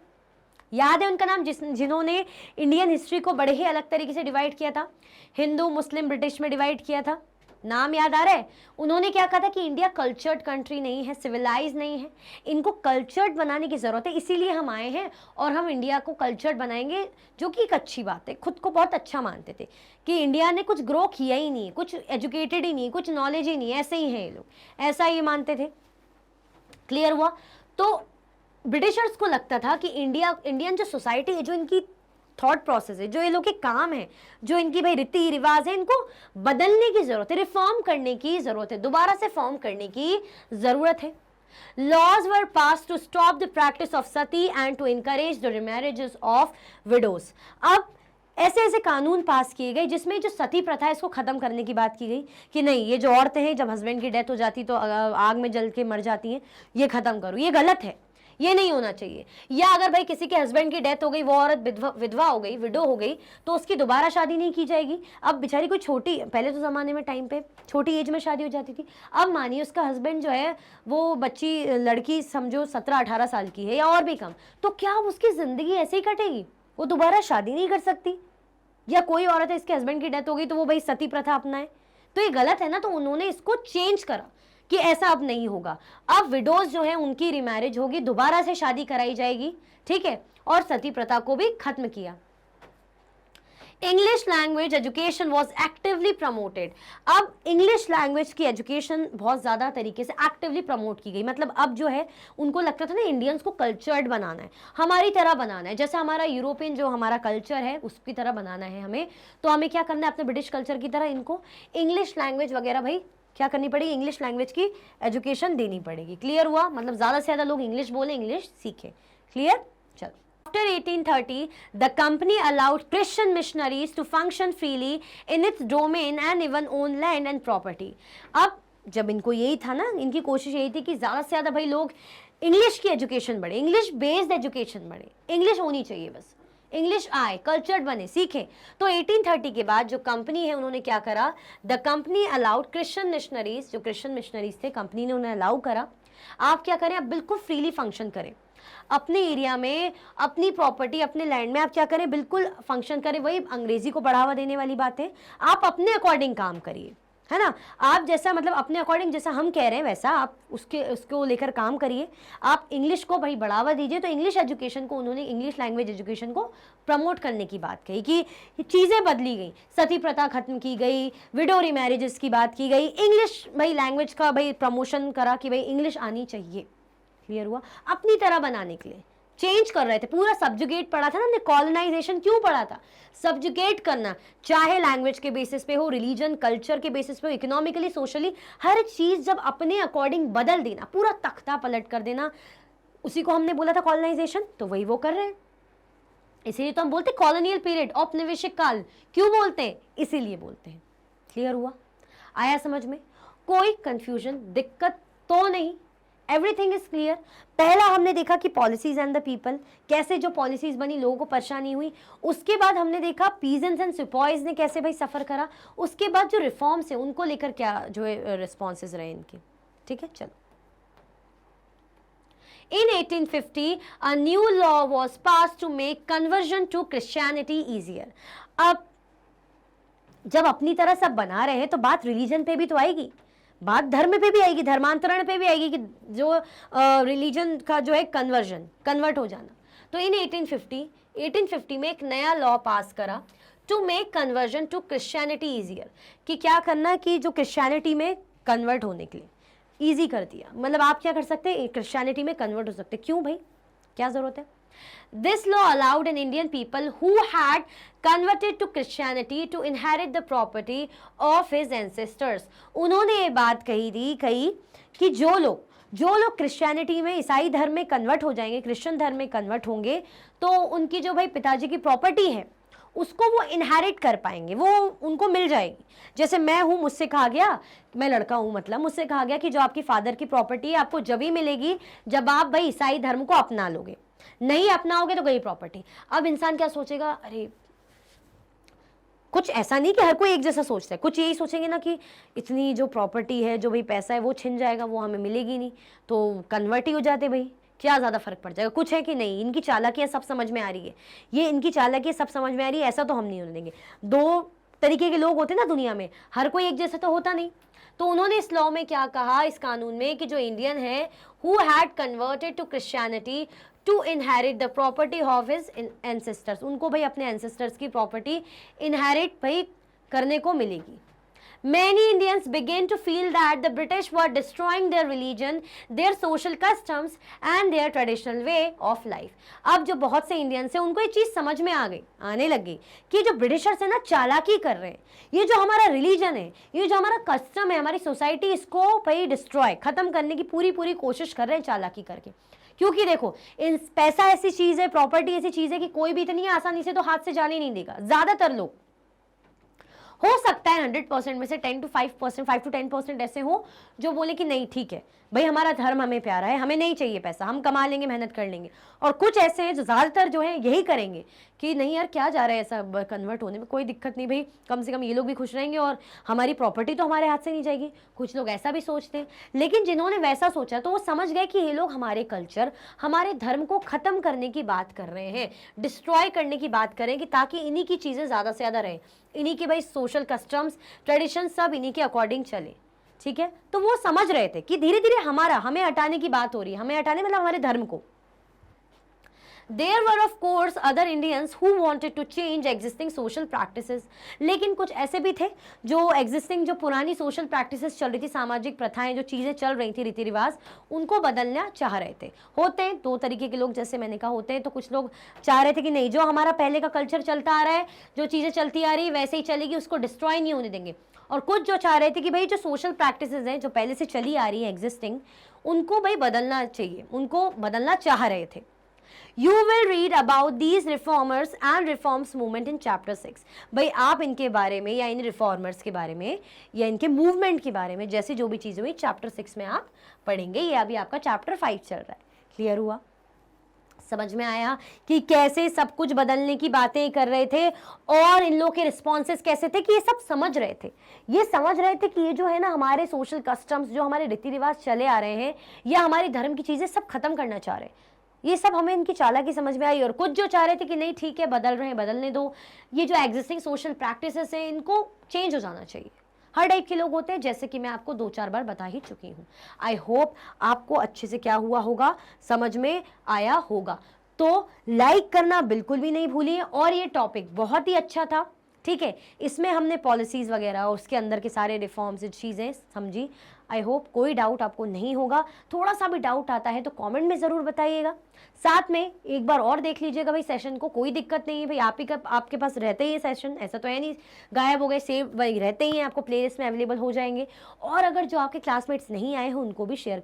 याद है उनका नाम, जिन्होंने इंडियन हिस्ट्री को बड़े ही अलग तरीके से डिवाइड किया था, हिंदू मुस्लिम ब्रिटिश में डिवाइड किया था, नाम याद आ रहा है? उन्होंने क्या कहा था कि इंडिया कल्चर्ड कंट्री नहीं है, सिविलाइज नहीं है, इनको कल्चर्ड बनाने की जरूरत है, इसीलिए हम आए हैं और हम इंडिया को कल्चर्ड बनाएंगे, जो कि एक अच्छी बात है। खुद को बहुत अच्छा मानते थे कि इंडिया ने कुछ ग्रो किया ही नहीं है, कुछ एजुकेटेड ही नहीं है, कुछ नॉलेज ही नहीं है, ऐसे ही है ये लोग, ऐसा ही मानते थे। क्लियर हुआ? तो ब्रिटिशर्स को लगता था कि इंडियन जो सोसाइटी है, जो इनकी थॉट प्रोसेस है, जो ये लोग के काम है, जो इनकी भाई रीति रिवाज है, इनको बदलने की जरूरत है, रिफॉर्म करने की जरूरत है, दोबारा से फॉर्म करने की जरूरत है। Laws were passed to stop the practice of sati and to encourage the remarriages of widows. अब ऐसे ऐसे कानून पास किए गए जिसमें जो सती प्रथा है इसको खत्म करने की बात की गई कि नहीं, ये जो औरतें हैं जब हस्बैंड की डेथ हो जाती तो आग में जल के मर जाती हैं, ये खत्म करो, ये गलत है, ये नहीं होना चाहिए। या अगर भाई किसी के हस्बैंड की डेथ हो गई, वो औरत विधवा हो गई, विडो हो गई, तो उसकी दोबारा शादी नहीं की जाएगी। अब बेचारी कोई छोटी, पहले तो जमाने में टाइम पे छोटी एज में शादी हो जाती थी, अब मानिए उसका हस्बैंड जो है वो बच्ची लड़की समझो 17-18 साल की है या और भी कम, तो क्या उसकी जिंदगी ऐसे ही कटेगी? वो दोबारा शादी नहीं कर सकती। या कोई औरत है, इसके हस्बैंड की डेथ हो गई तो वो भाई सती प्रथा अपनाए, तो ये गलत है ना। तो उन्होंने इसको चेंज करा कि ऐसा अब नहीं होगा, अब विडोज जो है उनकी रिमैरिज होगी, दोबारा से शादी कराई जाएगी, ठीक है, और सती प्रथा को भी खत्म किया। English language education was actively promoted. अब इंग्लिश लैंग्वेज की एजुकेशन बहुत ज़्यादा तरीके से एक्टिवली प्रमोट की गई। मतलब अब जो है उनको लगता था ना इंडियंस को कल्चर्ड बनाना है, हमारी तरह बनाना है, जैसे हमारा यूरोपियन जो हमारा कल्चर है उसकी तरह बनाना है हमें, तो हमें क्या करना है, अपने ब्रिटिश कल्चर की तरह इनको इंग्लिश लैंग्वेज वगैरह भाई क्या करनी पड़ेगी, इंग्लिश लैंग्वेज की एजुकेशन देनी पड़ेगी। क्लियर हुआ? मतलब ज़्यादा से ज़्यादा लोग इंग्लिश बोले, इंग्लिश सीखे। क्लियर? चलो। After 1830, the company allowed Christian missionaries to function freely in its domain and even own land and property. अब जब इनको यही था ना, इनकी कोशिश यही थी कि ज़्यादा से ज़्यादा भाई लोग इंग्लिश की एजुकेशन बढ़े, इंग्लिश बेस्ड एजुकेशन बढ़े, इंग्लिश होनी चाहिए, बस इंग्लिश आए, कल्चर्ड बने, सीखें। तो 1830 के बाद जो कंपनी है उन्होंने क्या करा, the company allowed Christian missionaries, जो क्रिश्चियन मिशनरीज थे कंपनी ने उन्हें अलाउ करा, आप क्या करें, आप बिल्कुल फ्रीली फंक्शन करें अपने एरिया में, अपनी प्रॉपर्टी, अपने लैंड में आप क्या करें, बिल्कुल फंक्शन करें। वही अंग्रेजी को बढ़ावा देने वाली बात है, आप अपने अकॉर्डिंग काम करिए, है ना, आप जैसा मतलब अपने अकॉर्डिंग जैसा हम कह रहे हैं वैसा आप उसको लेकर काम करिए। आप इंग्लिश को भाई बढ़ावा दीजिए। तो इंग्लिश एजुकेशन को उन्होंने, इंग्लिश लैंग्वेज एजुकेशन को प्रमोट करने की बात कही कि चीज़ें बदली गई, सती प्रथा खत्म की गई, विडो रीमैरिजेस की बात की गई, इंग्लिश भाई लैंग्वेज का भाई प्रमोशन करा कि भाई इंग्लिश आनी चाहिए। क्लियर हुआ? अपनी तरह बनाने के लिए चेंज कर रहे थे। पूरा सब्जुगेट पढ़ा था ना हमने, कॉलोनाइजेशन क्यों पढ़ा था, सब्जुगेट करना, चाहे लैंग्वेज के बेसिस पे हो, रिलीजन कल्चर के बेसिस पे हो, इकोनॉमिकली सोशली, हर चीज जब अपने अकॉर्डिंग बदल देना, पूरा तख्ता पलट कर देना, उसी को हमने बोला था कॉलोनाइजेशन। तो वही वो कर रहे हैं, इसीलिए तो हम बोलते कॉलोनियल पीरियड, औपनिवेशिक काल। क्यों बोलते हैं? इसीलिए बोलते हैं। क्लियर हुआ? आया समझ में? कोई कंफ्यूजन, दिक्कत तो नहीं? Everything is clear. पहला हमने देखा कि पॉलिसीज एंड द पीपल, कैसे जो पॉलिसीज बनी लोगों को परेशानी हुई। उसके बाद हमने देखा पीजेंट्स एंड सिपॉइज ने कैसे भाई सफर करा। उसके बाद जो रिफॉर्म्स है उनको लेकर क्या जो है रिस्पॉन्सेज रहे इनके। ठीक है, चलो। In 1850, a new law was passed to make conversion to Christianity easier. अब जब अपनी तरह सब बना रहे हैं तो बात रिलीजन पे भी तो आएगी। बात धर्म पे भी आएगी, धर्मांतरण पे भी आएगी कि जो रिलीजन का जो है कन्वर्ट हो जाना। तो इन 1850 में एक नया लॉ पास करा to make conversion to Christianity easier, कि क्या करना कि जो क्रिश्चियनिटी में कन्वर्ट होने के लिए ईजी कर दिया। मतलब आप क्या कर सकते हैं, क्रिश्चियनिटी में कन्वर्ट हो सकते। क्यों भाई, क्या जरूरत है? This law allowed an Indian people who had converted to Christianity to inherit the property of his ancestors. उन्होंने ये बात कही कि जो लोग क्रिश्चियनिटी में, ईसाई धर्म में कन्वर्ट हो जाएंगे, क्रिश्चियन धर्म में कन्वर्ट होंगे, तो उनकी जो भाई पिताजी की प्रॉपर्टी है उसको वो इनहेरिट कर पाएंगे, वो उनको मिल जाएगी। जैसे मैं हूँ, मुझसे कहा गया, मैं लड़का हूँ, मतलब मुझसे कहा गया कि जो आपकी फादर की प्रॉपर्टी है आपको जब ही मिलेगी जब आप भाई ईसाई धर्म को अपना लोगे, नहीं अपनाओगे तो गई प्रॉपर्टी। अब इंसान क्या सोचेगा, अरे कुछ ऐसा नहीं कि हर कोई एक जैसा सोचता है, कुछ यही सोचेंगे ना कि इतनी जो प्रॉपर्टी है, जो भाई पैसा है वो छिन जाएगा, वो हमें मिलेगी नहीं, तो कन्वर्ट ही हो जाते भाई, क्या ज़्यादा फर्क पड़ जाएगा। कुछ है कि नहीं, इनकी चालाकियाँ सब समझ में आ रही है, ये इनकी चालाकियाँ सब समझ में आ रही है, ऐसा तो हम नहीं होने देंगे। दो तरीके के लोग होते हैं ना दुनिया में, हर कोई एक जैसा तो होता नहीं। तो उन्होंने इस लॉ में क्या कहा, इस कानून में, कि जो इंडियन है who had converted to Christianity to inherit the property of his ancestors, उनको भाई अपने एंसेस्टर्स की प्रॉपर्टी इनहेरिट भाई करने को मिलेगी। Many Indians began to feel that the British were destroying their religion, their social customs and their traditional way of life. अब जो बहुत से इंडियंस हैं उनको ये चीज़ समझ में आने लग गई कि जो ब्रिटिशर्स है ना चालाकी कर रहे हैं, ये जो हमारा रिलीजन है, ये जो हमारा कस्टम है, हमारी सोसाइटी, इसको भाई डिस्ट्रॉय, खत्म करने की पूरी कोशिश कर रहे हैं चालाकी करके। क्योंकि देखो, पैसा ऐसी चीज़ है, प्रॉपर्टी ऐसी चीज़ है कि कोई भी इतनी आसानी से तो हाथ से जाने नहीं देगा। ज़्यादातर लोग, हो सकता है 100% में से 10 to 5%, 5 to 10% ऐसे हो जो बोले कि नहीं ठीक है भाई, हमारा धर्म हमें प्यारा है, हमें नहीं चाहिए पैसा, हम कमा लेंगे, मेहनत कर लेंगे। और कुछ ऐसे हैं जो ज़्यादातर जो है यही करेंगे कि नहीं यार क्या जा रहा है ऐसा कन्वर्ट होने में, कोई दिक्कत नहीं भाई, कम से कम ये लोग भी खुश रहेंगे और हमारी प्रॉपर्टी तो हमारे हाथ से नहीं जाएगी। कुछ लोग ऐसा भी सोचते हैं, लेकिन जिन्होंने वैसा सोचा तो वो समझ गए कि ये लोग हमारे कल्चर, हमारे धर्म को ख़त्म करने की बात कर रहे हैं, डिस्ट्रॉय करने की बात करें, कि ताकि इन्हीं की चीज़ें ज़्यादा से ज़्यादा रहें, इन्हीं के भाई सोशल कस्टम्स, ट्रेडिशन सब इन्हीं के अकॉर्डिंग चले। ठीक है, तो वो समझ रहे थे कि धीरे धीरे हमें हटाने की बात हो रही है, हमें हटाने मतलब हमारे धर्म को। There were of course other Indians who wanted to change existing social practices, लेकिन कुछ ऐसे भी थे जो existing, जो पुरानी social practices चल रही थी, सामाजिक प्रथाएं, जो चीज़ें चल रही थी, रीति रिवाज, उनको बदलना चाह रहे थे। होते हैं दो तरीके के लोग, जैसे मैंने कहा, होते हैं तो कुछ लोग चाह रहे थे कि नहीं, जो हमारा पहले का कल्चर चलता आ रहा है, जो चीज़ें चलती आ रही है वैसे ही चलेगी, उसको डिस्ट्रॉय नहीं होने देंगे। और कुछ जो चाह रहे थे कि भाई जो सोशल प्रैक्टिसेस हैं, जो पहले से चली आ रही है एग्जिस्टिंग, उनको भाई बदलना चाहिए, उनको बदलना चाह रहे थे। You will read about these reformers and reforms movement in chapter 6. भाई आप इनके बारे में, या इन रिफॉर्मर्स के बारे में, या इनके मूवमेंट के बारे में, जैसे जो भी चीज़ें हुई चैप्टर 6 में आप पढ़ेंगे। ये अभी आपका चैप्टर 5 चल रहा है। क्लियर हुआ? समझ में आया कि कैसे सब कुछ बदलने की बातें कर रहे थे, और इन लोगों के रिस्पॉन्सेस कैसे थे कि ये सब समझ रहे थे, ये समझ रहे थे कि ये जो है ना हमारे सोशल कस्टम्स, जो हमारे रीति रिवाज चले आ रहे हैं, या हमारे धर्म की चीज़ें सब खत्म करना चाह रहे हैं। ये सब हमें इनकी चालाकी समझ में आई। और कुछ जो चाह रहे थे कि नहीं ठीक है, बदल रहे हैं, बदलने दो, ये जो एग्जिस्टिंग सोशल प्रैक्टिसेस हैं इनको चेंज हो जाना चाहिए। हर टाइप के लोग होते हैं, जैसे कि मैं आपको 2-4 बार बता ही चुकी हूँ। आई होप आपको अच्छे से क्या हुआ होगा, समझ में आया होगा। तो लाइक करना बिल्कुल भी नहीं भूलिए। और ये टॉपिक बहुत ही अच्छा था, ठीक है, इसमें हमने पॉलिसीज़ वगैरह और उसके अंदर के सारे रिफॉर्म्स, चीज़ें समझी। आई होप कोई डाउट आपको नहीं होगा। थोड़ा सा भी डाउट आता है तो कमेंट में ज़रूर बताइएगा। साथ में एक बार और देख लीजिएगा भाई सेशन को, कोई दिक्कत नहीं है भाई, आपके पास रहते ही है सेशन, ऐसा तो है नहीं गायब हो गए, सेव वही रहते ही हैं, आपको प्लेलिस्ट में अवेलेबल हो जाएंगे। और अगर जो आपके क्लासमेट्स नहीं आए हो उनको भी शेयर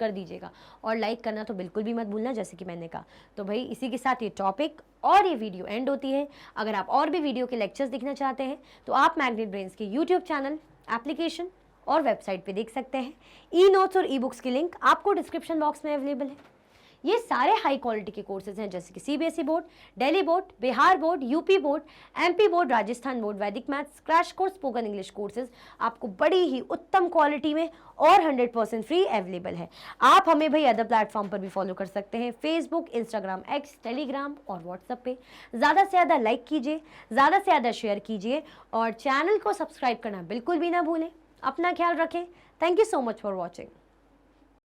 कर दीजिएगा, और लाइक करना तो बिल्कुल भी मत भूलना, जैसे कि मैंने कहा। तो भाई इसी के साथ ये टॉपिक और ये वीडियो एंड होती है। अगर आप और भी वीडियो के लेक्चर्स देखना चाहते हैं तो आप मैग्नेट ब्रेन्स के यूट्यूब चैनल, एप्लीकेशन और वेबसाइट पे देख सकते हैं। ई नोट्स और ई बुक्स की लिंक आपको डिस्क्रिप्शन बॉक्स में अवेलेबल है। ये सारे हाई क्वालिटी के कोर्सेज हैं, जैसे कि CBSE board, Delhi board, Bihar board, UP board, MP board, Rajasthan board, Vedic maths, crash course, spoken English courses आपको बड़ी ही उत्तम क्वालिटी में और 100% फ्री अवेलेबल है। आप हमें भाई अदर प्लेटफॉर्म पर भी फॉलो कर सकते हैं, फेसबुक, इंस्टाग्राम, एक्स, टेलीग्राम और व्हाट्सएप पे। ज़्यादा से ज़्यादा लाइक कीजिए, ज़्यादा से ज़्यादा शेयर कीजिए, और चैनल को सब्सक्राइब करना बिल्कुल भी ना भूलें। अपना ख्याल रखें। Thank you so much for watching.